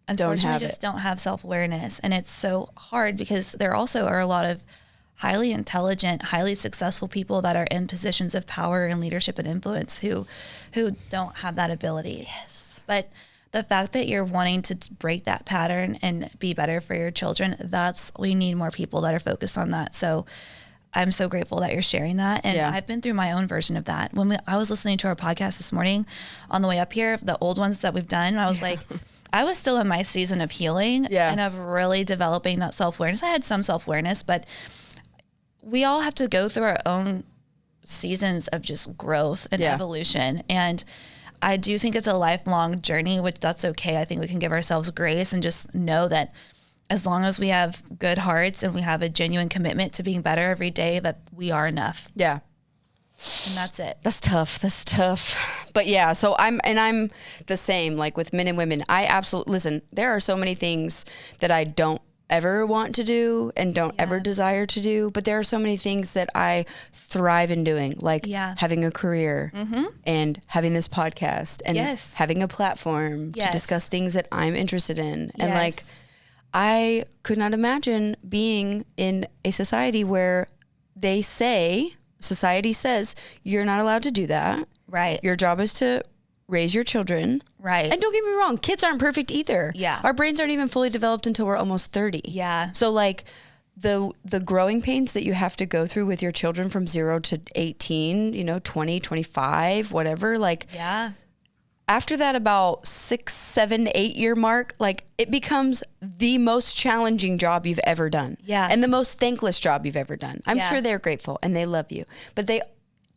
unfortunately don't have self-awareness. And it's so hard because there also are a lot of highly intelligent, highly successful people that are in positions of power and leadership and influence who don't have that ability. Yes. But the fact that you're wanting to break that pattern and be better for your children, we need more people that are focused on that. So I'm so grateful that you're sharing that. And I've been through my own version of that. When I was listening to our podcast this morning on the way up here, the old ones that we've done, I was like, I was still in my season of healing and of really developing that self-awareness. I had some self-awareness, but we all have to go through our own seasons of just growth and evolution. And I do think it's a lifelong journey, which that's okay. I think we can give ourselves grace and just know that as long as we have good hearts and we have a genuine commitment to being better every day, that we are enough. Yeah. And that's it. That's tough. But yeah, so I'm the same, like with men and women. Listen, there are so many things that I don't ever want to do and don't ever desire to do, but there are so many things that I thrive in doing, like having a career and having this podcast and having a platform to discuss things that I'm interested in. And like, I could not imagine being in a society where society says you're not allowed to do that. Right. Your job is to raise your children. Right. And don't get me wrong, kids aren't perfect either. Yeah. Our brains aren't even fully developed until we're almost 30. Yeah. So like the growing pains that you have to go through with your children from 0 to 18, 20, 25, whatever, like Yeah. after that about 6, 7, 8 year mark, like it becomes the most challenging job you've ever done. Yeah. And the most thankless job you've ever done. I'm Yeah. sure they're grateful and they love you, but they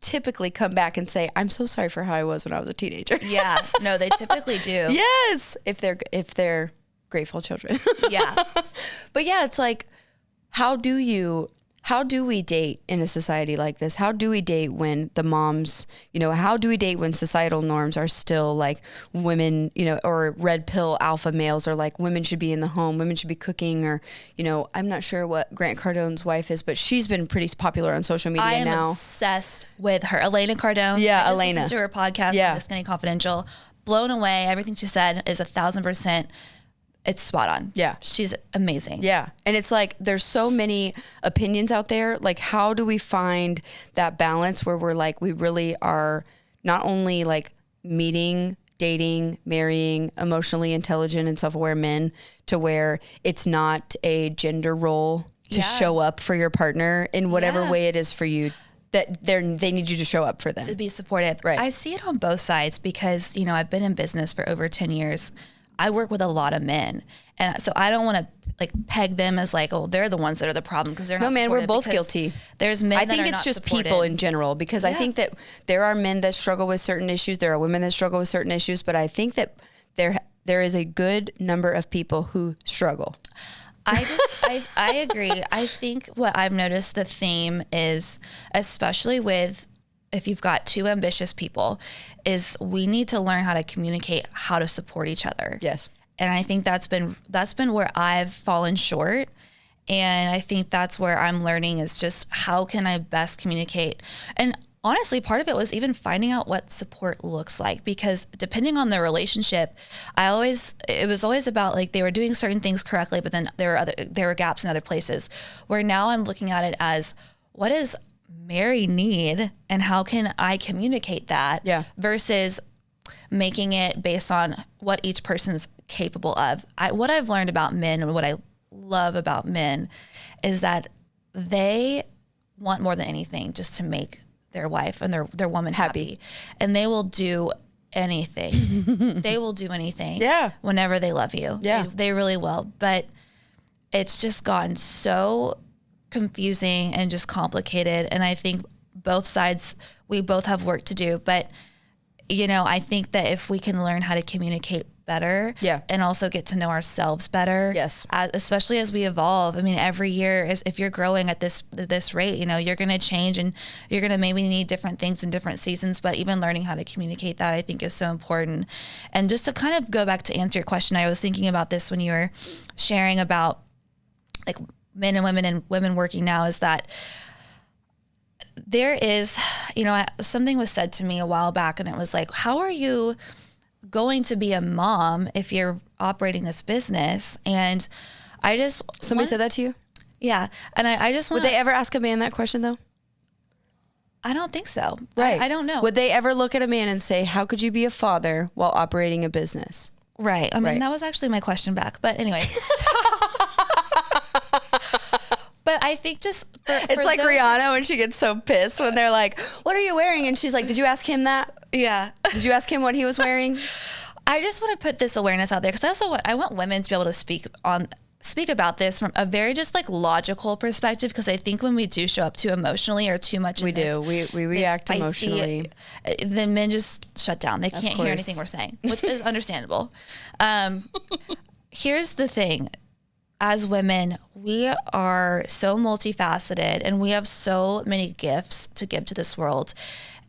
typically come back and say, I'm so sorry for how I was when I was a teenager. Yeah. No, they typically do. Yes. If they're grateful children. Yeah. But yeah, it's like, how do we date in a society like this? How do we date when the moms, how do we date when societal norms are still like women, or red pill alpha males are like women should be in the home, women should be cooking, or, I'm not sure what Grant Cardone's wife is, but she's been pretty popular on social media I am now. obsessed with her. Elena Cardone. Yeah, I just Elena. listened to her podcast, Yeah. The Skinny Confidential. Blown away. Everything she said is 1,000%. It's spot on. Yeah. She's amazing. Yeah. And it's like, there's so many opinions out there. Like, how do we find that balance where we're like, we really are not only like meeting, dating, marrying emotionally intelligent and self-aware men, to where it's not a gender role to show up for your partner in whatever way it is for you, that they need you to show up for them. To be supportive. Right. I see it on both sides because, I've been in business for over 10 years. I work with a lot of men. And so I don't want to like peg them as like, oh, they're the ones that are the problem because they're not. No, man, we're supportive, both because guilty. There's men I that think are it's not just supported. people in general, because I think that there are men that struggle with certain issues. There are women that struggle with certain issues, but I think that there is a good number of people who struggle. I agree. I think what I've noticed the theme is, especially with if you've got two ambitious people, is we need to learn how to communicate, how to support each other. Yes. And I think that's been where I've fallen short. And I think that's where I'm learning is just how can I best communicate? And honestly, part of it was even finding out what support looks like, because depending on the relationship, it was always about like they were doing certain things correctly, but then there were gaps in other places, where now I'm looking at it as, what does Mary need and how can I communicate that? Yeah. Versus making it based on what each person's capable of. What I've learned about men and what I love about men is that they want more than anything just to make their wife and their woman happy. And they will do anything. They will do anything. Yeah. Whenever they love you. Yeah. They really will. But it's just gotten so confusing and just complicated. And I think both sides, we both have work to do. But, I think that if we can learn how to communicate better and also get to know ourselves better, especially as we evolve. I mean, every year, if you're growing at this rate, you're going to change and you're going to maybe need different things in different seasons, but even learning how to communicate that, I think, is so important. And just to kind of go back to answer your question, I was thinking about this when you were sharing about like men and women working now, is that there is, something was said to me a while back, and it was like, how are you going to be a mom if you're operating this business? And I just... Somebody said that to you? Yeah. And I just want... Would they ever ask a man that question, though? I don't think so. Right. I don't know. Would they ever look at a man and say, how could you be a father while operating a business? Right. I mean, that was actually my question back. But anyways... But I think just it's like Rihanna when she gets so pissed when they're like, what are you wearing? And she's like, did you ask him that? Yeah. Did you ask him what he was wearing? I just want to put this awareness out there, because I want women to be able to speak about this from a very just like logical perspective, because I think when we do show up too emotionally or too much, we react feisty, emotionally. The men just shut down. They can't hear anything we're saying, which is understandable. Here's the thing. As women, we are so multifaceted and we have so many gifts to give to this world.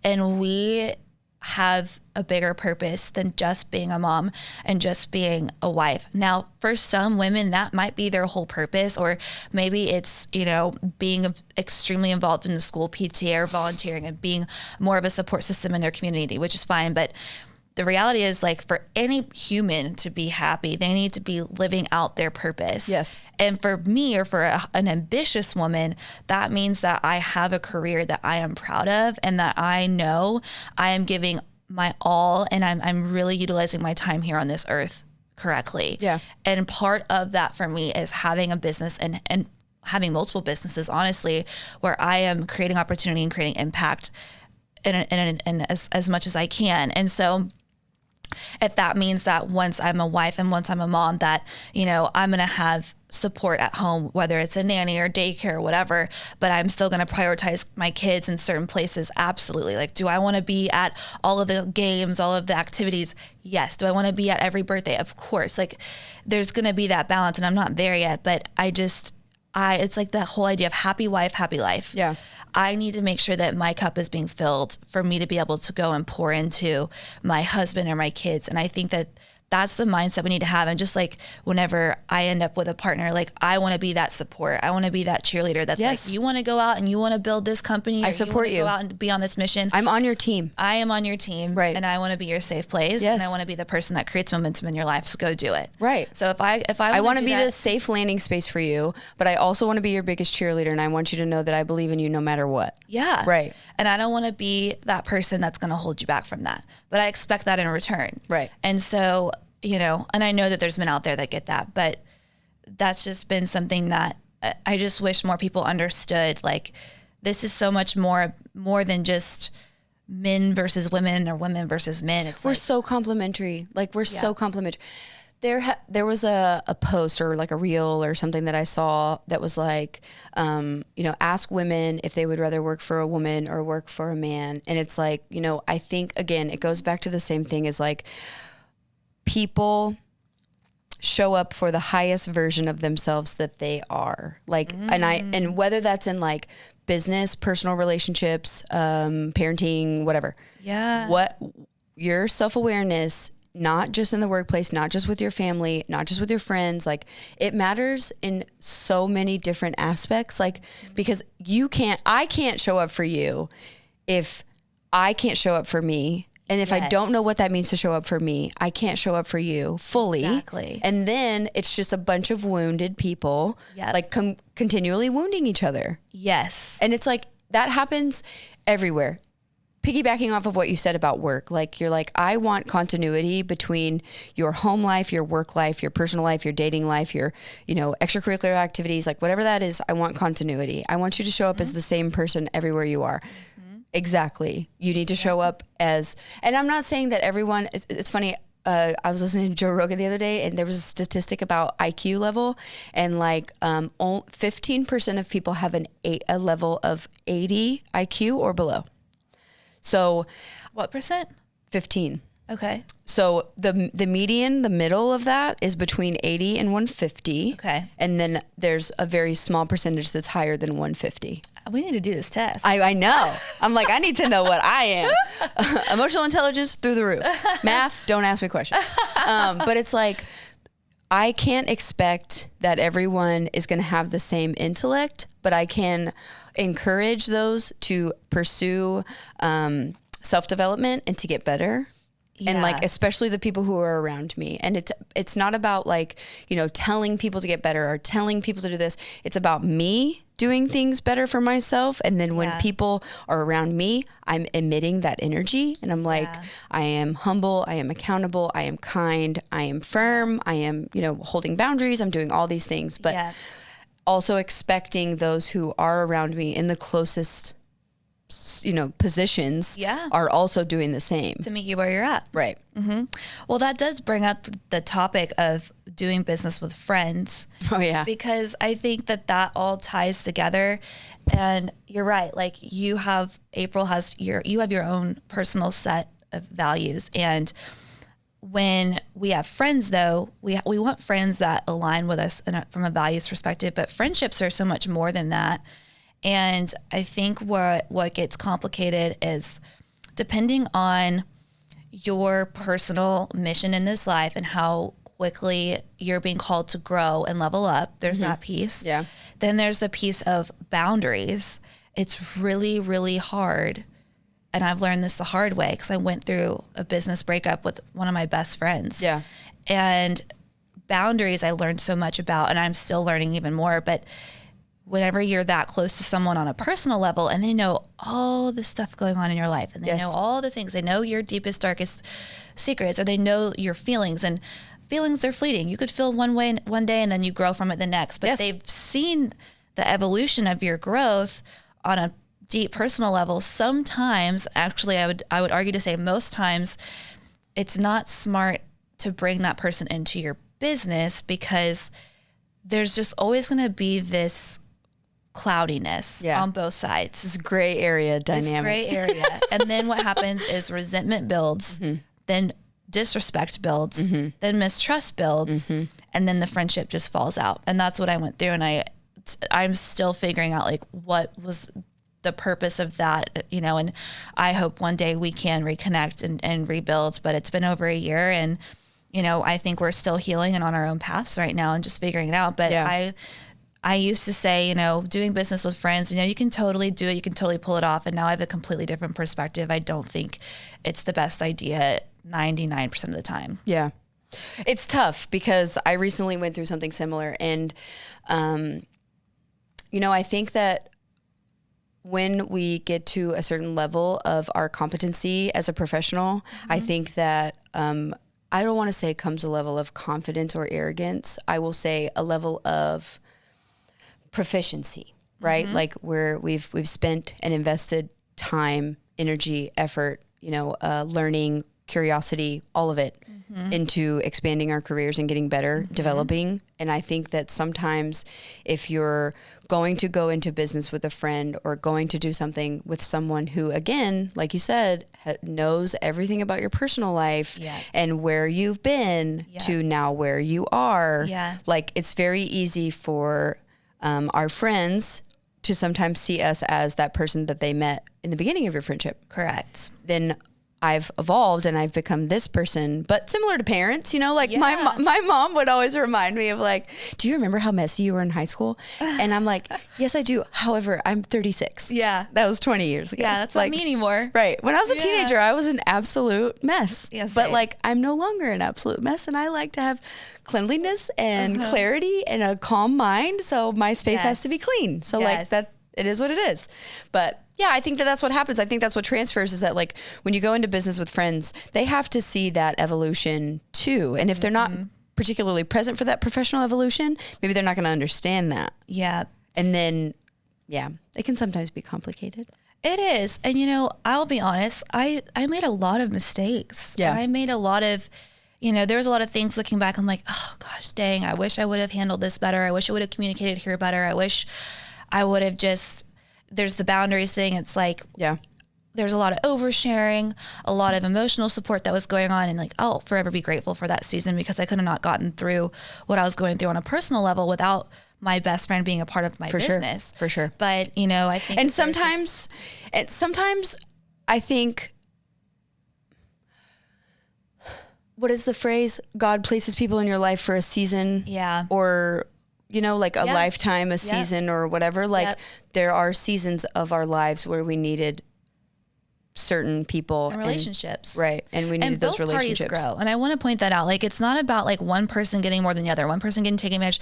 And we have a bigger purpose than just being a mom and just being a wife. Now, for some women, that might be their whole purpose, or maybe it's, being extremely involved in the school PTA or volunteering and being more of a support system in their community, which is fine. But the reality is, like, for any human to be happy, they need to be living out their purpose. Yes. And for me, or for an ambitious woman, that means that I have a career that I am proud of, and that I know I am giving my all, and I'm really utilizing my time here on this earth correctly. Yeah. And part of that for me is having a business and having multiple businesses, honestly, where I am creating opportunity and creating impact in as much as I can. And so if that means that once I'm a wife and once I'm a mom, that, you know, I'm going to have support at home, whether it's a nanny or daycare or whatever, but I'm still going to prioritize my kids in certain places. Absolutely. Like, do I want to be at all of the games, all of the activities? Yes. Do I want to be at every birthday? Of course. Like, there's going to be that balance, and I'm not there yet, but it's like the whole idea of happy wife, happy life. Yeah. I need to make sure that my cup is being filled for me to be able to go and pour into my husband or my kids. And I think that that's the mindset we need to have. And just like whenever I end up with a partner, like, I want to be that support. I want to be that cheerleader that's Yes. like, you want to go out and you want to build this company. I support you. you. Go out and be on this mission. I'm on your team. I am on your team. Right. And I want to be your safe place. Yes. And I want to be the person that creates momentum in your life. So go do it. Right. So if I want to be that, the safe landing space for you, but I also want to be your biggest cheerleader, and I want you to know that I believe in you no matter what. yeah. Right. And I don't want to be that person that's going to hold you back from that. But I expect that in return. Right. And so, you know, and I know that there's men out there that get that, but that's just been something that I just wish more people understood. Like, this is so much more than just men versus women or women versus men. It's We're like, so complimentary. Like, we're so complimentary. There was a post or like a reel or something that I saw that was like, you know, ask women if they would rather work for a woman or work for a man. And it's like, you know, I think, again, it goes back to the same thing as like, people show up for the highest version of themselves that they are. Like, and whether that's in like business, personal relationships, parenting, whatever. yeah. What your self-awareness, not just in the workplace, not just with your family, not just with your friends, like, it matters in so many different aspects. Like, because I can't show up for you if I can't show up for me. And if I don't know what that means to show up for me, I can't show up for you fully. Exactly. And then it's just a bunch of wounded people, like, continually wounding each other. Yes. And it's like, that happens everywhere. Piggybacking off of what you said about work, like, you're like, I want continuity between your home life, your work life, your personal life, your dating life, your, you know, extracurricular activities, like, whatever that is, I want continuity. I want you to show up as the same person everywhere you are. Exactly. You need to show up as, and I'm not saying that everyone, it's funny. I was listening to Joe Rogan the other day, and there was a statistic about IQ level, and like 15% of people have a level of 80 IQ or below. So What percent? 15. Okay. So the median, the middle of that, is between 80 and 150. Okay. And then there's a very small percentage that's higher than 150. We need to do this test. I know. I'm like, I need to know what I am. Emotional intelligence through the roof. Math, don't ask me questions. But it's like, I can't expect that everyone is going to have the same intellect, but I can encourage those to pursue self-development and to get better. And like, especially the people who are around me. And it's not about like, you know, telling people to get better or telling people to do this. It's about me doing things better for myself. And then when people are around me, I'm emitting that energy. And I'm like, I am humble. I am accountable. I am kind. I am firm. I am, you know, holding boundaries. I'm doing all these things, but also expecting those who are around me in the closest, you know, positions are also doing the same to meet you where you're at. Right. Mm-hmm. Well, that does bring up the topic of doing business with friends. Oh yeah. Because I think that all ties together, and you're right. Like, you have your own personal set of values. And when we have friends, though, we want friends that align with us from a values perspective, but friendships are so much more than that. And I think what gets complicated is, depending on your personal mission in this life and how quickly you're being called to grow and level up, there's that piece. Yeah. Then there's the piece of boundaries. It's really, really hard and I've learned this the hard way because I went through a business breakup with one of my best friends. Yeah. And boundaries I learned so much about, and I'm still learning even more. But whenever you're that close to someone on a personal level and they know all the stuff going on in your life and they know all the things, they know your deepest, darkest secrets, or they know your feelings, and feelings are fleeting. You could feel one way one day and then you grow from it the next, but they've seen the evolution of your growth on a deep personal level. Sometimes, actually, I would argue to say most times, it's not smart to bring that person into your business because there's just always going to be this cloudiness on both sides. This gray area dynamic. This gray area. And then what happens is resentment builds, then disrespect builds, then mistrust builds, and then the friendship just falls out. And that's what I went through. And I'm still figuring out like what was the purpose of that, you know, and I hope one day we can reconnect and rebuild, but it's been over a year, and, you know, I think we're still healing and on our own paths right now and just figuring it out. But I used to say, you know, doing business with friends, you know, you can totally do it. You can totally pull it off. And now I have a completely different perspective. I don't think it's the best idea 99% of the time. Yeah. It's tough because I recently went through something similar. And, you know, I think that when we get to a certain level of our competency as a professional, I think that, I don't want to say comes a level of confidence or arrogance. I will say a level of proficiency, right? Like where we've spent and invested time, energy, effort, you know, learning, curiosity, all of it into expanding our careers and getting better, developing. And I think that sometimes if you're going to go into business with a friend or going to do something with someone who, again, like you said, knows everything about your personal life and where you've been to now where you are, like it's very easy for our friends to sometimes see us as that person that they met in the beginning of your friendship. Correct. Then I've evolved and I've become this person, but similar to parents, you know, like my mom would always remind me of like, do you remember how messy you were in high school? And I'm like, yes, I do. However, I'm 36. Yeah. That was 20 years ago. Yeah. That's like, not me anymore. Right. When I was a teenager, I was an absolute mess. Yes. But like, I'm no longer an absolute mess. And I like to have cleanliness and clarity and a calm mind. So my space has to be clean. So like that, it is what it is. But yeah, I think that that's what happens. I think that's what transfers, is that like when you go into business with friends, they have to see that evolution too. And if they're not particularly present for that professional evolution, maybe they're not going to understand that. Yeah. And then, it can sometimes be complicated. It is. And, you know, I'll be honest, I made a lot of mistakes. Yeah. I made a lot of, you know, there's a lot of things looking back. I'm like, oh gosh, dang, I wish I would have handled this better. I wish I would have communicated here better. I wish I would have just, there's the boundaries thing. It's like, there's a lot of oversharing, a lot of emotional support that was going on. And like, I'll forever be grateful for that season because I could have not gotten through what I was going through on a personal level without my best friend being a part of my business. For sure. But, you know, I think. And sometimes I think, what is the phrase? God places people in your life for a season. Yeah. Or, you know, like a lifetime, a season or whatever. Like there are seasons of our lives where we needed certain people and relationships. Right. And we needed those relationships. And both parties grow. And I want to point that out. Like, it's not about like one person getting more than the other, one person getting taken advantage.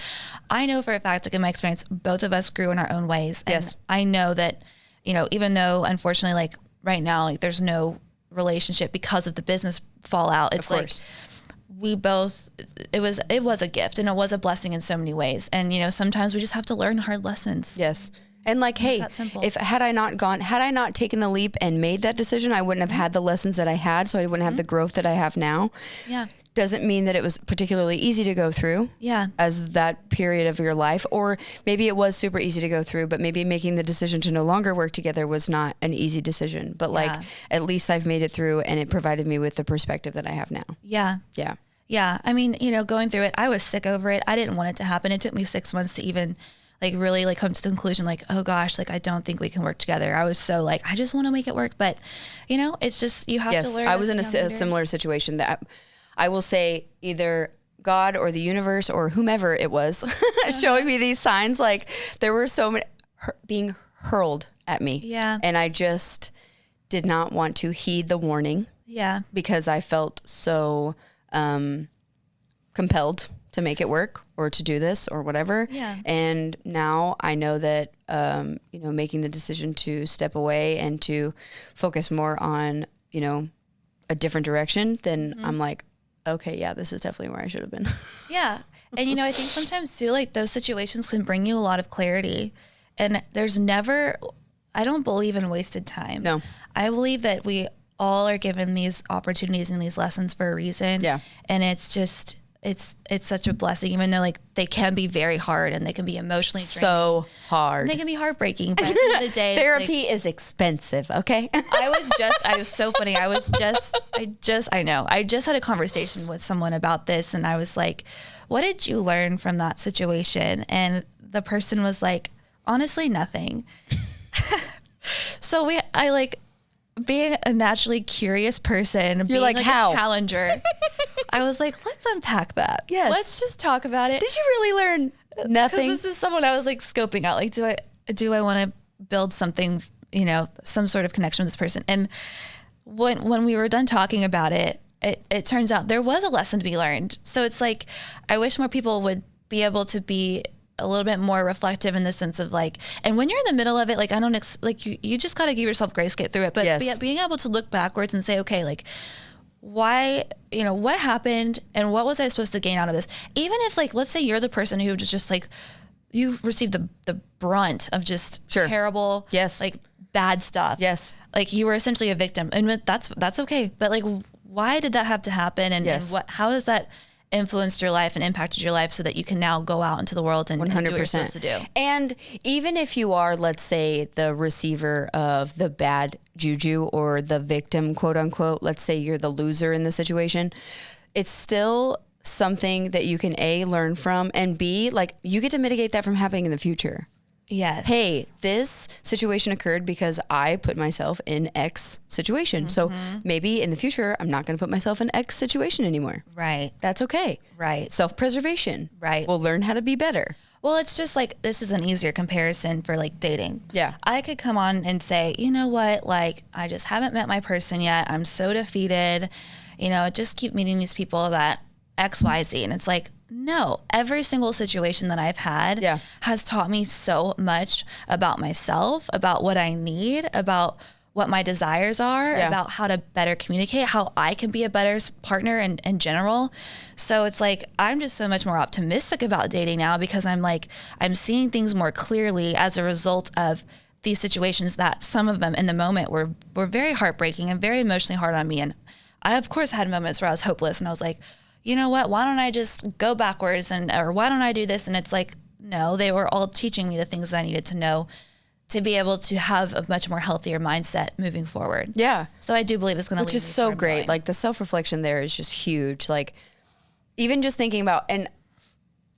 I know for a fact, like in my experience, both of us grew in our own ways. And I know that, you know, even though unfortunately, like right now, like there's no relationship because of the business fallout. It's like, we both, it was a gift and it was a blessing in so many ways. And, you know, sometimes we just have to learn hard lessons. Yes. And like, hey, if had I not taken the leap and made that decision, I wouldn't have had the lessons that I had. So I wouldn't have the growth that I have now. Yeah. Doesn't mean that it was particularly easy to go through. Yeah. As that period of your life, or maybe it was super easy to go through, but maybe making the decision to no longer work together was not an easy decision. But like, at least I've made it through and it provided me with the perspective that I have now. Yeah. Yeah. Yeah. I mean, you know, going through it, I was sick over it. I didn't want it to happen. It took me 6 months to even like really like come to the conclusion, like, oh gosh, like I don't think we can work together. I was so like, I just want to make it work. But you know, it's just, you have to learn. I was in a similar situation that I will say either God or the universe or whomever it was showing me these signs. Like there were so many being hurled at me. Yeah. And I just did not want to heed the warning. Yeah. Because I felt so compelled to make it work or to do this or whatever. Yeah. And now I know that, making the decision to step away and to focus more on, a different direction, then I'm like, okay, yeah, this is definitely where I should have been. Yeah. And, I think sometimes too, like those situations can bring you a lot of clarity, and I don't believe in wasted time. No. I believe that we all are given these opportunities and these lessons for a reason. Yeah. And it's just, it's such a blessing, even though like they can be very hard and they can be emotionally draining. So hard. And they can be heartbreaking. But at the end of the day, therapy is expensive. Okay. I was so funny. I just had a conversation with someone about this, and I was like, what did you learn from that situation? And the person was like, honestly, nothing. So being a naturally curious person, being like how? a challenger, I was like, let's unpack that. Yes. Let's just talk about it. Did you really learn nothing? Because this is someone I was like scoping out. Like, do I want to build something, some sort of connection with this person? And when we were done talking about it, it turns out there was a lesson to be learned. So it's like, I wish more people would be able to be a little bit more reflective in the sense of like, and when you're in the middle of it, like, I don't you just got to give yourself grace, get through it. But yes. being able to look backwards and say, okay, like, why, what happened and what was I supposed to gain out of this? Even if like, let's say you're the person who just like, you received the brunt of just terrible, yes, like bad stuff. Yes. Like you were essentially a victim, and that's okay. But like, why did that have to happen? And, yes. and how has that influenced your life and impacted your life so that you can now go out into the world and, 100%. And do what you're supposed to do? And even if you are, let's say, the receiver of the bad juju or the victim, quote unquote, let's say you're the loser in the situation, it's still something that you can A, learn from, and B, like you get to mitigate that from happening in the future. Yes. Hey, this situation occurred because I put myself in X situation. Mm-hmm. So maybe in the future, I'm not going to put myself in X situation anymore. Right. That's okay. Right. Self-preservation. Right. We'll learn how to be better. Well, it's just like, this is an easier comparison for like dating. Yeah. I could come on and say, you know what, like, I just haven't met my person yet. I'm so defeated. Just keep meeting these people that X, Y, Z. And it's like, no, every single situation that I've had has taught me so much about myself, about what I need, about what my desires are, about how to better communicate, how I can be a better partner in general. So it's like, I'm just so much more optimistic about dating now because I'm seeing things more clearly as a result of these situations that some of them in the moment were very heartbreaking and very emotionally hard on me. And I, of course, had moments where I was hopeless and I was like, you know what, why don't I just go backwards or why don't I do this? And it's like, no, they were all teaching me the things that I needed to know to be able to have a much more healthier mindset moving forward. Yeah. So I do believe it's going to lead me which is so great. Like the self-reflection there is just huge. Like even just thinking about, and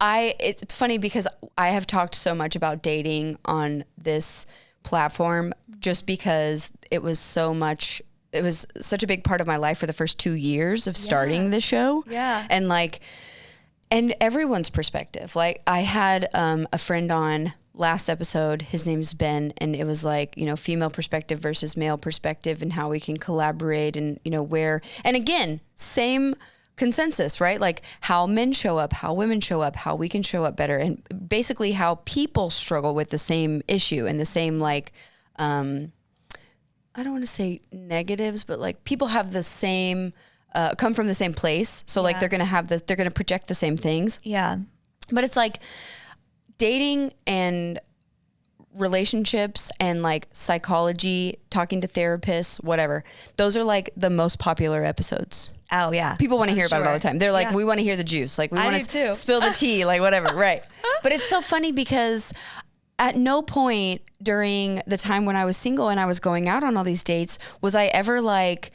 it's funny because I have talked so much about dating on this platform just because it was such a big part of my life for the first 2 years of starting this show. Yeah. And everyone's perspective. Like I had a friend on last episode, his name's Ben, and it was like, female perspective versus male perspective and how we can collaborate and, and again, same consensus, right? Like how men show up, how women show up, how we can show up better, and basically how people struggle with the same issue and the same I don't want to say negatives, but like people have the same, come from the same place. So like they're going to project the same things. Yeah. But it's like dating and relationships and like psychology, talking to therapists, whatever. Those are like the most popular episodes. Oh yeah. People want to hear about it all the time. They're like, we want to hear the juice. Like we want to spill the tea, like whatever. Right. But it's so funny because at no point during the time when I was single and I was going out on all these dates was I ever like,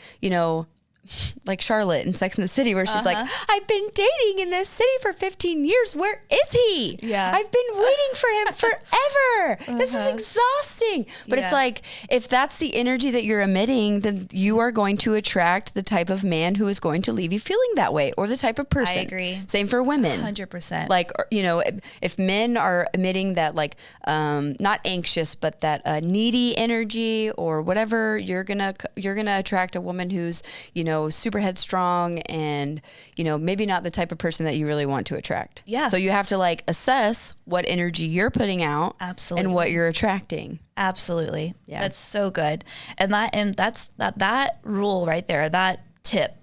like Charlotte in Sex and the City, where she's like, I've been dating in this city for 15 years. Where is he? Yeah. I've been waiting for him forever. This is exhausting. But it's like, if that's the energy that you're emitting, then you are going to attract the type of man who is going to leave you feeling that way, or the type of person. I agree. Same for women. 100%. Like, you know, if men are emitting that, like, not anxious, but that needy energy or whatever, you're gonna attract a woman who's, you know, super headstrong and, you know, maybe not the type of person that you really want to attract. Yeah. So you have to like assess what energy you're putting out. Absolutely. And what you're attracting. Absolutely. Yeah. That's so good. And that rule right there, that tip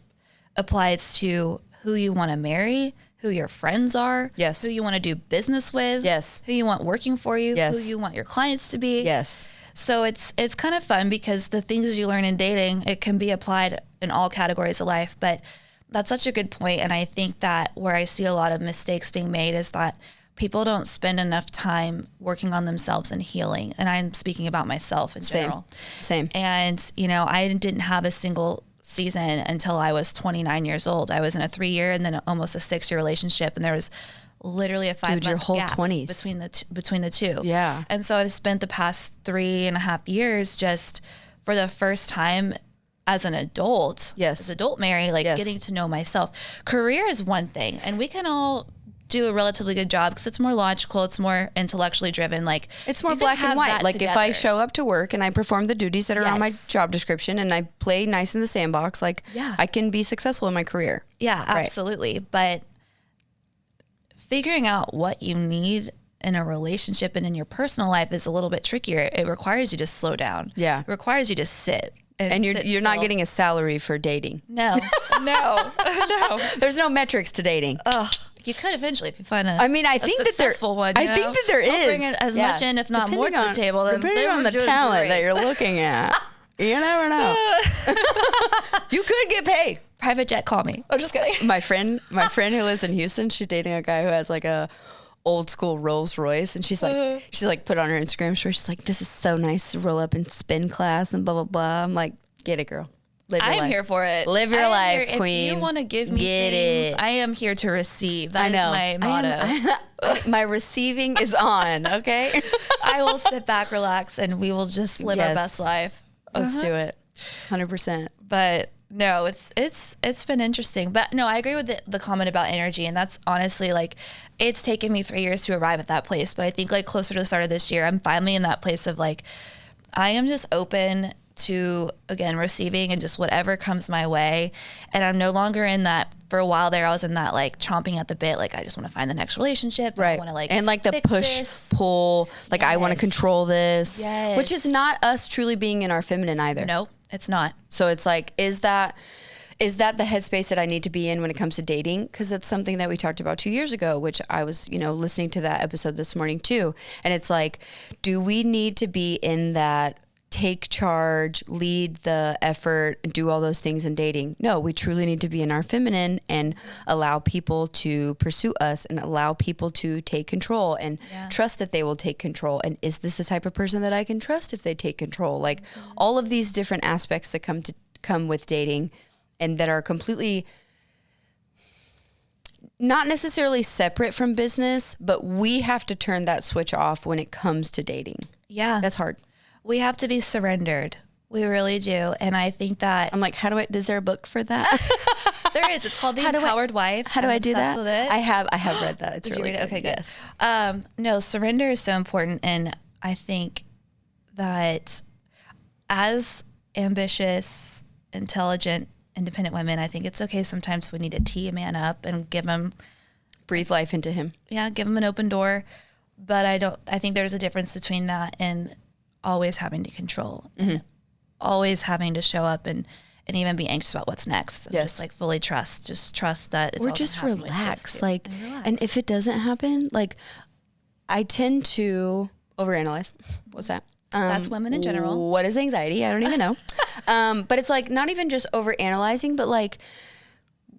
applies to who you want to marry, who your friends are, Yes. who you want to do business with, Yes. who you want working for you, Yes. who you want your clients to be. Yes. So it's kind of fun because the things you learn in dating, it can be applied in all categories of life. But that's such a good point. And I think that where I see a lot of mistakes being made is that people don't spend enough time working on themselves and healing. And I'm speaking about myself in general. Same. And, you know, I didn't have a single season until I was 29 years old. I was in a 3-year and then almost a 6-year relationship. And there was literally a 5-month your whole gap 20s. between the two. Yeah. And so I've spent the past 3.5 years just for the first time as an adult, Yes. as adult Mary, like Yes. getting to know myself. Career is one thing, and we can all do a relatively good job because it's more logical, it's more intellectually driven. Like It's more you can black and have white. that Like if I together. show up to work and I perform the duties that are on my Yes. job description and I play nice in the sandbox, like Yeah. I can be successful in my career. Yeah, absolutely. But figuring out what you need in a relationship and in your personal life is a little bit trickier. It requires you to slow down. Yeah. It requires you to sit. And sit you're not still. getting a salary for dating. No. No. There's no metrics to dating. You could eventually if you find a I mean, I think a that there. successful one. I think that there is. They'll bring in as much in, if not more, to the table. Then Depending on we're the doing talent that great. you're looking at, you never know. You could get paid. Private jet, call me. I'm just kidding. My friend who lives in Houston, she's dating a guy who has like a old school Rolls Royce, and she's like put on her Instagram story. She's like, "This is so nice to roll up in spin class and blah blah blah." I'm like, get it, girl. Live your I am life. here for it. Live your I am life, here. queen. If you want to give me Get things, it. I am here to receive. That I is know. my motto. My receiving is on. Okay, I will sit back, relax, and we will just live our Yes. best life. let's do it. 100%. But no, it's been interesting. But no, I agree with the comment about energy, and that's honestly like it's taken me 3 years to arrive at that place. But I think like closer to the start of this year, I'm finally in that place of like I am just open to again receiving and just whatever comes my way. And I'm no longer in that. For a while there, I was in that like chomping at the bit, like I just want to find the next relationship. Right. I want to like and like the fix push this. pull, like I want to Yes. control this, Yes. which is not us truly being in our feminine either. No, it's not. So it's like, is that the headspace that I need to be in when it comes to dating? Because that's something that we talked about 2 years ago, which I was, listening to that episode this morning too. And it's like, do we need to be in that take charge, lead the effort, do all those things in dating? No, we truly need to be in our feminine and allow people to pursue us and allow people to take control and trust that they will take control. And is this the type of person that I can trust if they take control? Like all of these different aspects that come with dating and that are completely not necessarily separate from business, but we have to turn that switch off when it comes to dating. Yeah. That's hard. We have to be surrendered. We really do. And I think that I'm like, is there a book for that? there is. It's called The Empowered Wife. How do I'm I do obsessed that? With it. I have read that. It's Did you really read it? good. Okay, good. Yes. No, surrender is so important. And I think that as ambitious, intelligent, independent women, I think it's okay sometimes we need to tee a man up and give him Breathe life into him. give him an open door. But I think there's a difference between that and always having to control, and always having to show up and even be anxious about what's next. And Yes. just like fully trust that it's Or all just gonna happen when it's relax. supposed to. Like, relax. and if it doesn't happen, like I tend to overanalyze. What's that? That's women in general. What is anxiety? I don't even know. But it's like not even just overanalyzing, but like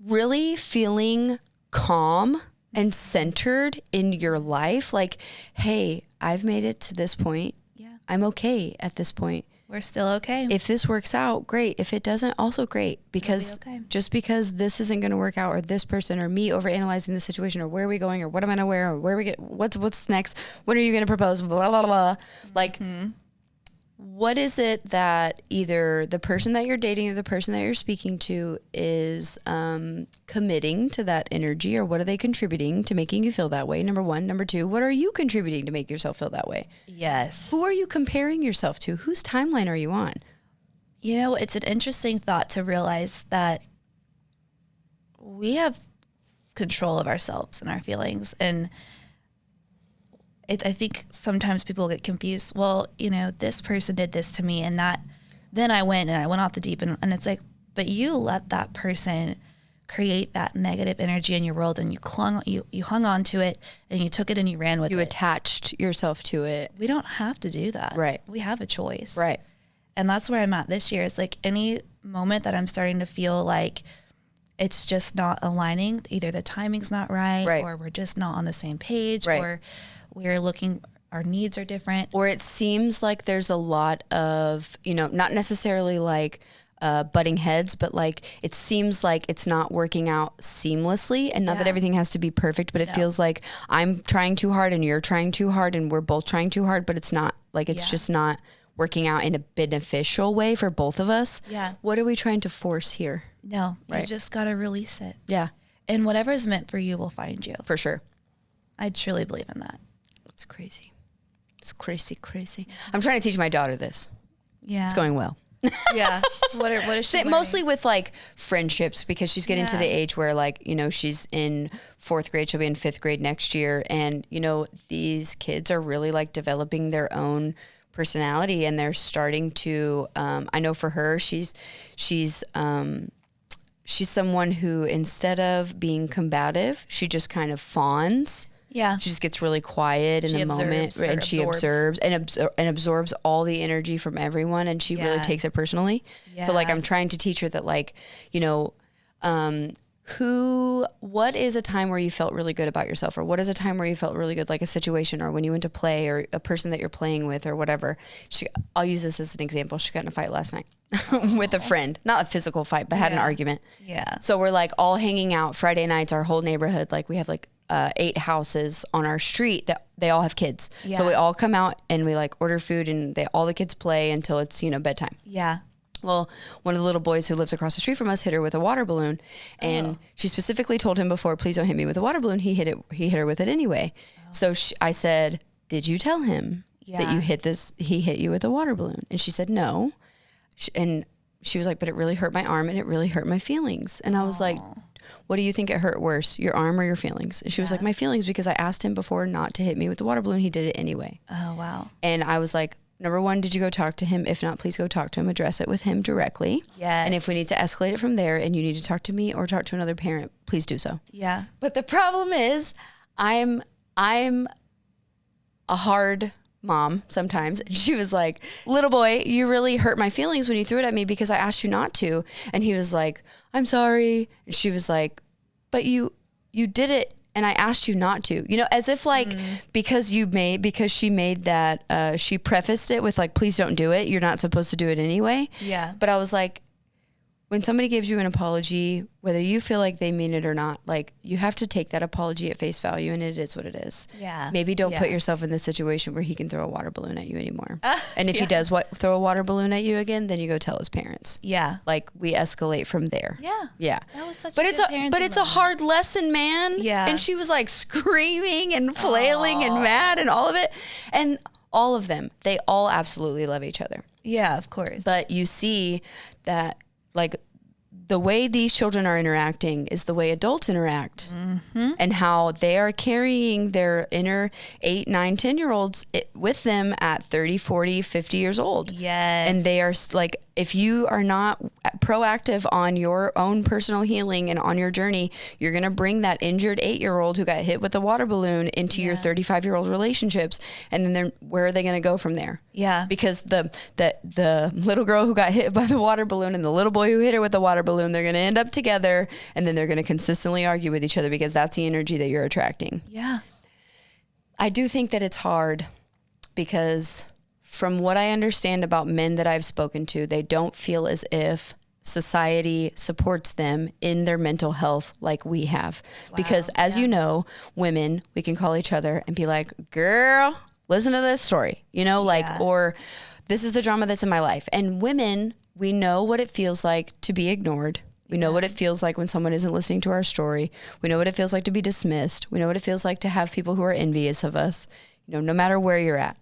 really feeling calm and centered in your life. Like, hey, I've made it to this point. Yeah. I'm okay at this point. We're still okay. If this works out, great. If it doesn't, also great. Because okay. just because this isn't going to work out, or this person, or me overanalyzing the situation, or where are we going, or what am I going to wear, or where we get, what's next, when are you going to propose, blah, blah, blah. Like, what is it that either the person that you're dating or the person that you're speaking to is committing to that energy, or what are they contributing to making you feel that way? Number one. Number two, what are you contributing to make yourself feel that way? Yes. Who are you comparing yourself to? Whose timeline are you on? You know, it's an interesting thought to realize that we have control of ourselves and our feelings. And I think sometimes people get confused. Well, you know, this person did this to me, and that, then I went off the deep end. And it's like, but you let that person create that negative energy in your world, and you hung on to it, and you took it and you ran with it. You attached yourself to it. We don't have to do that. Right. We have a choice. Right. And that's where I'm at this year. It's like any moment that I'm starting to feel like it's just not aligning, either the timing's not right. Or we're just not on the same page, or we're looking, our needs are different. Or it seems like there's a lot of, you know, not necessarily like butting heads, but like it seems like it's not working out seamlessly, and not that everything has to be perfect, but it feels like I'm trying too hard and you're trying too hard and we're both trying too hard, but it's not like, it's just not working out in a beneficial way for both of us. Yeah. What are we trying to force here? No, you just got to release it. Yeah. And whatever is meant for you will find you. For sure. I truly believe in that. It's crazy. It's crazy. I'm trying to teach my daughter this. Yeah. It's going well. Yeah. What is she learning? Mostly with like friendships, because she's getting to the age where, like, you know, she's in 4th grade. She'll be in 5th grade next year. And, you know, these kids are really like developing their own personality, and they're starting to, I know for her, she's someone who, instead of being combative, she just kind of fawns. Yeah. She just gets really quiet in the moment, and she observes and absorbs all the energy from everyone, and she really takes it personally. So like, I'm trying to teach her that, like, you know, what is a time where you felt really good about yourself, or what is a time where you felt really good, like a situation, or when you went to play, or a person that you're playing with, or whatever. I'll use this as an example. She got in a fight last night with a friend, not a physical fight, but had an argument. Yeah. So we're like all hanging out Friday nights, our whole neighborhood, like we have like 8 houses on our street that they all have kids. Yeah. So we all come out and we like order food, and all the kids play until it's, you know, bedtime. Yeah. Well, one of the little boys who lives across the street from us hit her with a water balloon, and she specifically told him before, please don't hit me with a water balloon. He hit her with it anyway. So I said, did you tell him that he hit you with a water balloon? And she said, no. And she was like, but it really hurt my arm, and it really hurt my feelings. And I was like, what do you think it hurt worse, your arm or your feelings? And she was like, my feelings, because I asked him before not to hit me with the water balloon. He did it anyway. Oh, wow. And I was like, number one, did you go talk to him? If not, please go talk to him, address it with him directly. Yes. And if we need to escalate it from there, and you need to talk to me or talk to another parent, please do so. Yeah. But the problem is I'm a hard mom sometimes. And she was like, little boy, you really hurt my feelings when you threw it at me because I asked you not to. And he was like, I'm sorry. And she was like, but you did it, and I asked you not to, you know, as if like, because she made that, she prefaced it with like, please don't do it. You're not supposed to do it anyway. Yeah. But I was like, when somebody gives you an apology, whether you feel like they mean it or not, like, you have to take that apology at face value, and it is what it is. Yeah. Maybe don't put yourself in the situation where he can throw a water balloon at you anymore. And if he does throw a water balloon at you again, then you go tell his parents. Yeah. Like, we escalate from there. Yeah. Yeah. That was such but a it's good a parenting but it's a moment. hard lesson, man. Yeah. And she was like screaming and flailing and mad and all of it. And all of them, they all absolutely love each other. Yeah, of course. But you see that, like, the way these children are interacting is the way adults interact, and how they are carrying their inner 8, 9, 10-year-olds with them at 30, 40, 50 years old. Yes. And they are like, if you are not proactive on your own personal healing and on your journey, you're going to bring that injured 8-year-old who got hit with a water balloon into your 35-year-old relationships. And then where are they going to go from there? Yeah. Because the little girl who got hit by the water balloon and the little boy who hit her with the water balloon, they're going to end up together, and then they're going to consistently argue with each other, because that's the energy that you're attracting. Yeah. I do think that it's hard, because from what I understand about men that I've spoken to, they don't feel as if society supports them in their mental health like we have. Wow. Because as you know, women, we can call each other and be like, girl, listen to this story, or this is the drama that's in my life. And women, we know what it feels like to be ignored. We know what it feels like when someone isn't listening to our story. We know what it feels like to be dismissed. We know what it feels like to have people who are envious of us, no matter where you're at.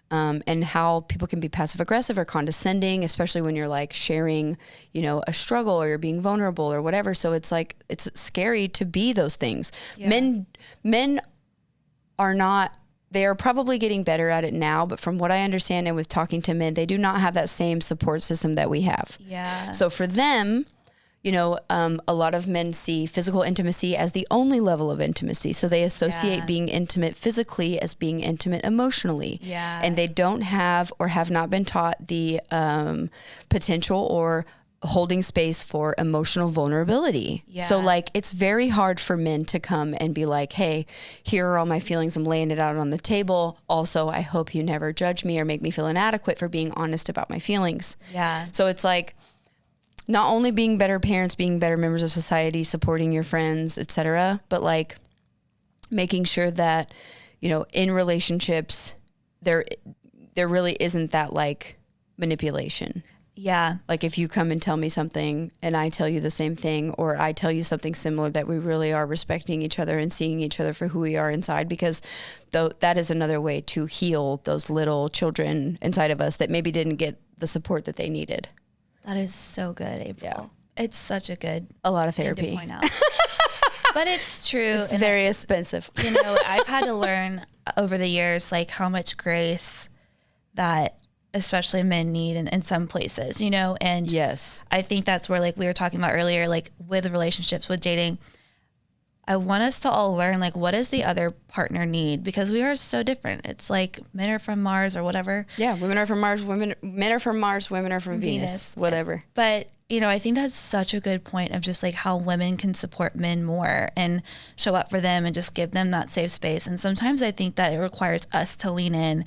And how people can be passive aggressive or condescending, especially when you're like sharing, a struggle or you're being vulnerable or whatever. So it's like, it's scary to be those things. Yeah. Men are not, they are probably getting better at it now, but from what I understand and with talking to men, they do not have that same support system that we have. Yeah. So for them, a lot of men see physical intimacy as the only level of intimacy. So they associate being intimate physically as being intimate emotionally. Yeah. And they don't have or have not been taught the potential or holding space for emotional vulnerability. Yeah. So like, it's very hard for men to come and be like, hey, here are all my feelings. I'm laying it out on the table. Also, I hope you never judge me or make me feel inadequate for being honest about my feelings. Yeah. So it's like, not only being better parents, being better members of society, supporting your friends, etc., but like making sure that, in relationships, there really isn't that like manipulation. Yeah. Like if you come and tell me something and I tell you the same thing, or I tell you something similar, that we really are respecting each other and seeing each other for who we are inside, because that is another way to heal those little children inside of us that maybe didn't get the support that they needed. That is so good, April. Yeah. It's such a lot of therapy thing to point out. But it's true. It's very expensive. I've had to learn over the years, like how much grace that especially men need in some places, and yes, I think that's where, like we were talking about earlier, like with relationships, with dating, I want us to all learn, like, what does the other partner need? Because we are so different. It's like men are from Mars or whatever. Yeah, women are from Mars, men are from Mars, women are from Venus, whatever. But, I think that's such a good point of just like how women can support men more and show up for them and just give them that safe space. And sometimes I think that it requires us to lean in.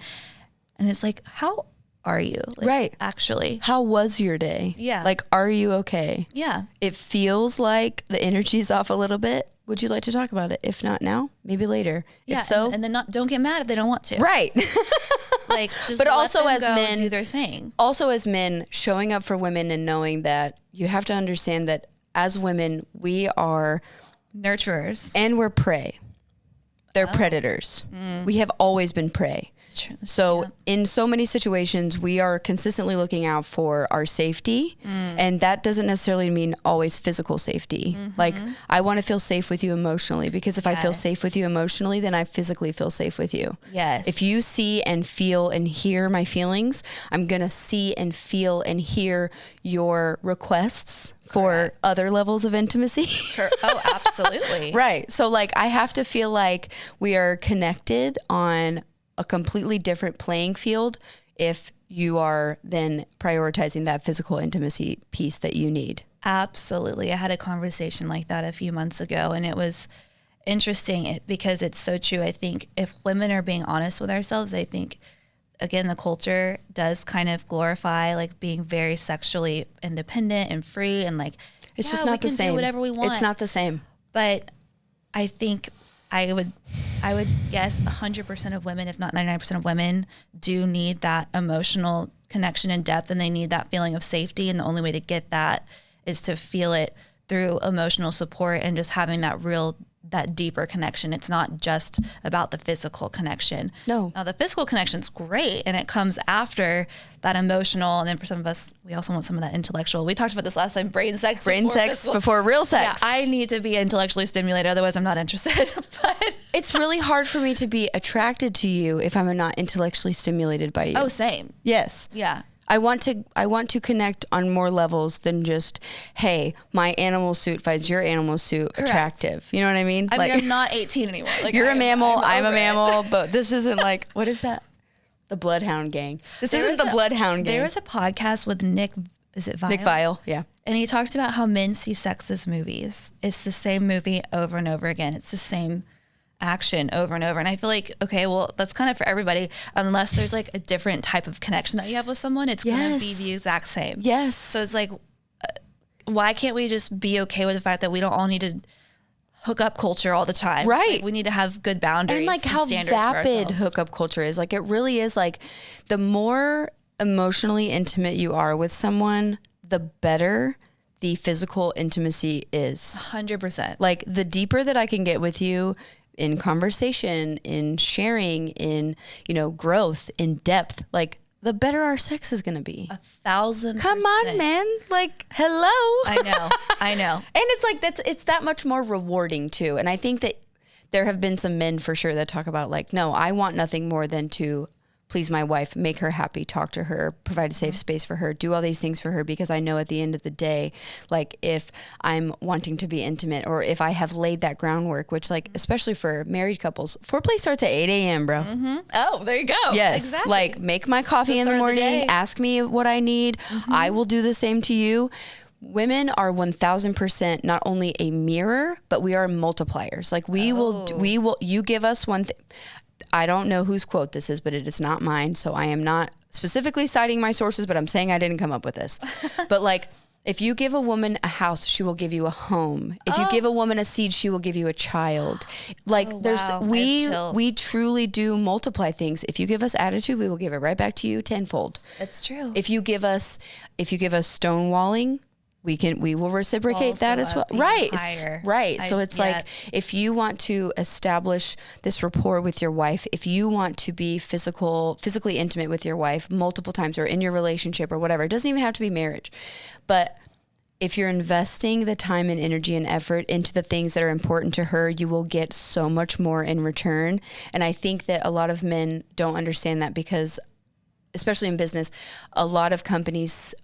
And it's like, how are you? Like, right. Actually. How was your day? Yeah. Like, are you okay? Yeah. It feels like the energy's off a little bit. Would you like to talk about it? If not now, maybe later. Yeah, if so, and then don't get mad if they don't want to. Right. Like, just but let also them as go men and do their thing. Also as men, showing up for women and knowing that you have to understand that as women, we are nurturers and we're prey. They're predators. We have always been prey. So in so many situations, we are consistently looking out for our safety. And that doesn't necessarily mean always physical safety. Like, I want to feel safe with you emotionally, because if I feel safe with you emotionally, then I physically feel safe with you. Yes. If you see and feel and hear my feelings, I'm going to see and feel and hear your requests for other levels of intimacy. Oh, absolutely. Right. So like, I have to feel like we are connected on a completely different playing field if you are then prioritizing that physical intimacy piece that you need. Absolutely. I had a conversation like that a few months ago, and it was interesting because it's so true. I think if women are being honest with ourselves, I think, again, the culture does kind of glorify like being very sexually independent and free, and like, it's just not the same. Do whatever we want. It's not the same. But I think I would guess 100% of women, if not 99% of women, do need that emotional connection and depth, and they need that feeling of safety. And the only way to get that is to feel it through emotional support and just having that deeper connection. It's not just about the physical connection. No. Now, the physical connection's great, and it comes after that emotional. And then for some of us, we also want some of that intellectual. We talked about this last time, brain sex before real sex. Yeah, I need to be intellectually stimulated. Otherwise, I'm not interested. But it's really hard for me to be attracted to you if I'm not intellectually stimulated by you. Oh, same. Yes. Yeah. I want to connect on more levels than just, hey, my animal suit finds your animal suit attractive. You know what I mean? I mean, I'm not 18 anymore. Like, you're a mammal, I'm a mammal, but this isn't like, what is that? The Bloodhound Gang. This isn't the Bloodhound Gang. There was a podcast with Nick, is it Viall? Nick Viall, yeah. And he talked about how men see sex as movies. It's the same movie over and over again. It's the same action over and over. And I feel like, okay, well, that's kind of for everybody, unless there's like a different type of connection that you have with someone, it's going to be the exact same. Yes. So it's like, why can't we just be okay with the fact that we don't all need to hook up culture all the time? Right. Like, we need to have good boundaries. And like how vapid hookup culture is. Like it really is like the more emotionally intimate you are with someone, the better the physical intimacy is. 100%. Like the deeper that I can get with you in conversation, in sharing, in, you know, growth, in depth, like the better our sex is going to be. 1,000%. Come on, man. Like, hello. I know. And it's like, it's that much more rewarding too. And I think that there have been some men for sure that talk about like, no, I want nothing more than to please my wife, make her happy, talk to her, provide a safe space for her, do all these things for her, because I know at the end of the day, like if I'm wanting to be intimate or if I have laid that groundwork, which like, especially for married couples, foreplay starts at 8 a.m., bro. Mm-hmm. Oh, there you go. Yes. Exactly. Like make my coffee in the morning, ask me what I need. I will do the same to you. Women are 1,000% not only a mirror, but we are multipliers. Like we will, you give us one thing. I don't know whose quote this is, but it is not mine. So I am not specifically citing my sources, but I'm saying I didn't come up with this. But like, if you give a woman a house, she will give you a home. If you give a woman a seed, she will give you a child. Like we truly do multiply things. If you give us attitude, we will give it right back to you tenfold. That's true. If you give us stonewalling, we will reciprocate Walls that go as well. up even Right. higher. Right. So it's like, if you want to establish this rapport with your wife, if you want to be physically intimate with your wife multiple times or in your relationship or whatever, it doesn't even have to be marriage. But if you're investing the time and energy and effort into the things that are important to her, you will get so much more in return. And I think that a lot of men don't understand that because, especially in business, a lot of companies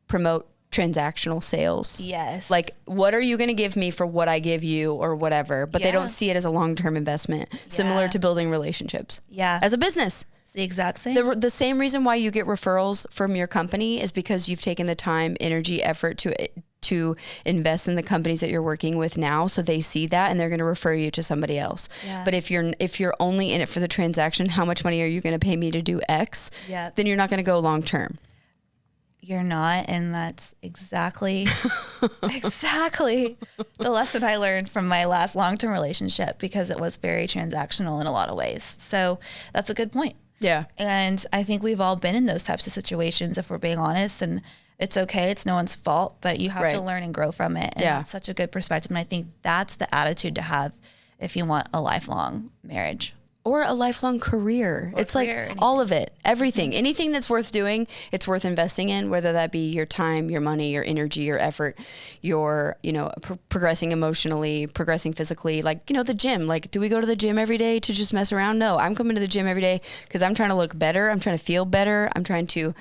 promote transactional sales. Yes. Like, what are you going to give me for what I give you or whatever? But they don't see it as a long-term investment, similar to building relationships. Yeah. As a business. It's the exact same. The same reason why you get referrals from your company is because you've taken the time, energy, effort to invest in the companies that you're working with now. So they see that and they're going to refer you to somebody else. Yeah. But if you're only in it for the transaction, how much money are you going to pay me to do X? Yeah. Then you're not going to go long-term. You're not, and that's exactly the lesson I learned from my last long-term relationship, because it was very transactional in a lot of ways. So that's a good point. Yeah. And I think we've all been in those types of situations, if we're being honest, and it's okay. It's no one's fault, but you have to learn and grow from it. And that's such a good perspective. And I think that's the attitude to have if you want a lifelong marriage. Or a lifelong career. It's like all of it, everything, anything that's worth doing, it's worth investing in, whether that be your time, your money, your energy, your effort, your, progressing emotionally, progressing physically, like, the gym. Like, do we go to the gym every day to just mess around? No, I'm coming to the gym every day because I'm trying to look better. I'm trying to feel better. I'm trying to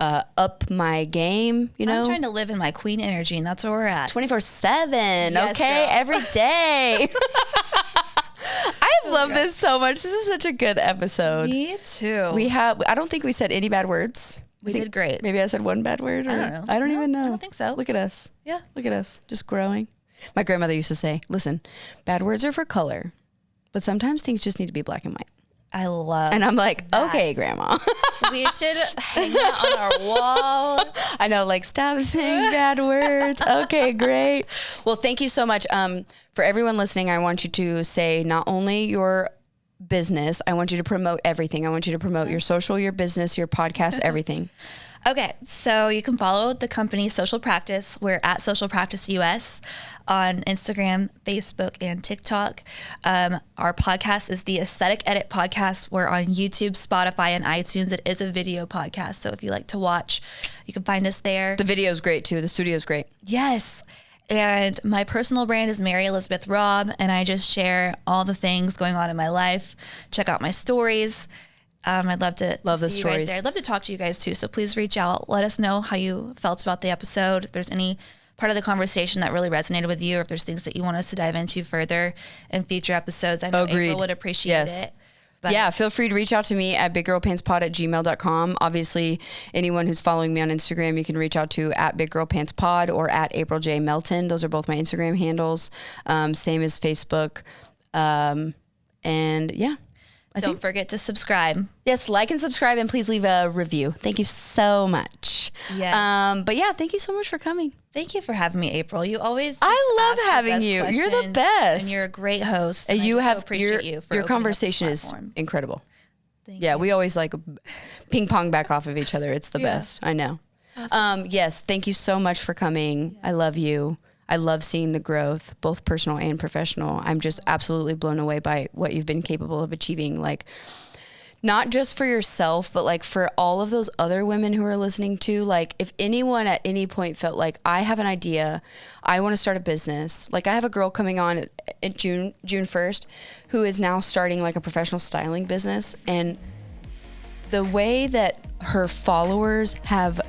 up my game, I'm trying to live in my queen energy, and that's where we're at. 24/7, yes, okay? Girl. Every day. I've loved this so much. This is such a good episode. Me too. I don't think we said any bad words. We did great. Maybe I said one bad word. Or, I don't know. I don't even know. I don't think so. Look at us. Yeah. Look at us. Just growing. My grandmother used to say, listen, bad words are for color, but sometimes things just need to be black and white. I love And I'm like, that. Okay, Grandma. We should hang that on our wall. I know, like, stop saying bad words. Okay, great. Well, thank you so much. For everyone listening, I want you to say not only your business, I want you to promote everything. I want you to promote your social, your business, your podcast, everything. Okay, so you can follow the company Social Practice. We're at Social Practice US on Instagram, Facebook, and TikTok. Our podcast is the Aesthetic Edit Podcast. We're on YouTube, Spotify, and iTunes. It is a video podcast, so if you like to watch, you can find us there. The video is great, too. The studio is great. Yes. And my personal brand is Mary Robb, and I just share all the things going on in my life. Check out my stories. I'd love to the see you stories. guys there. I'd love to talk to you guys too. So please reach out. Let us know how you felt about the episode. If there's any part of the conversation that really resonated with you, or if there's things that you want us to dive into further in future episodes, I know April would appreciate it. But yeah, feel free to reach out to me at biggirlpantspod@gmail.com. Obviously, anyone who's following me on Instagram, you can reach out to at biggirlpantspod or at April J. Melton. Those are both my Instagram handles. Same as Facebook. And yeah. Don't forget to subscribe. Yes, like and subscribe, and please leave a review. Thank you so much. Yes. But yeah, thank you so much for coming. Thank you for having me, April. You always just I love ask the having best you. You're the questions, best. and you're a great host. And And you I just have so appreciate you for your opening up this conversation is platform. incredible. Thank Yeah, you. we always like ping pong back off of each other. It's the best. I know. Yes, thank you so much for coming. I love you. I love seeing the growth, both personal and professional. I'm just absolutely blown away by what you've been capable of achieving. Like, not just for yourself, but like for all of those other women who are listening to, like if anyone at any point felt like I have an idea, I want to start a business. Like I have a girl coming on in June 1st who is now starting like a professional styling business. And the way that her followers have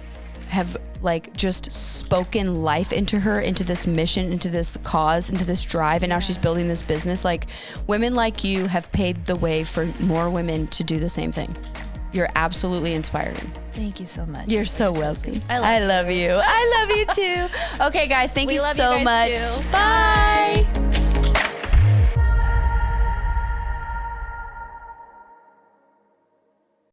like just spoken life into her, into this mission, into this cause, into this drive, and now she's building this business. Like women like you have paved the way for more women to do the same thing. You're absolutely inspiring. Thank you so much. You're so welcome. I love you. I love you too. Okay guys, thank We you love you so guys much. too. Bye.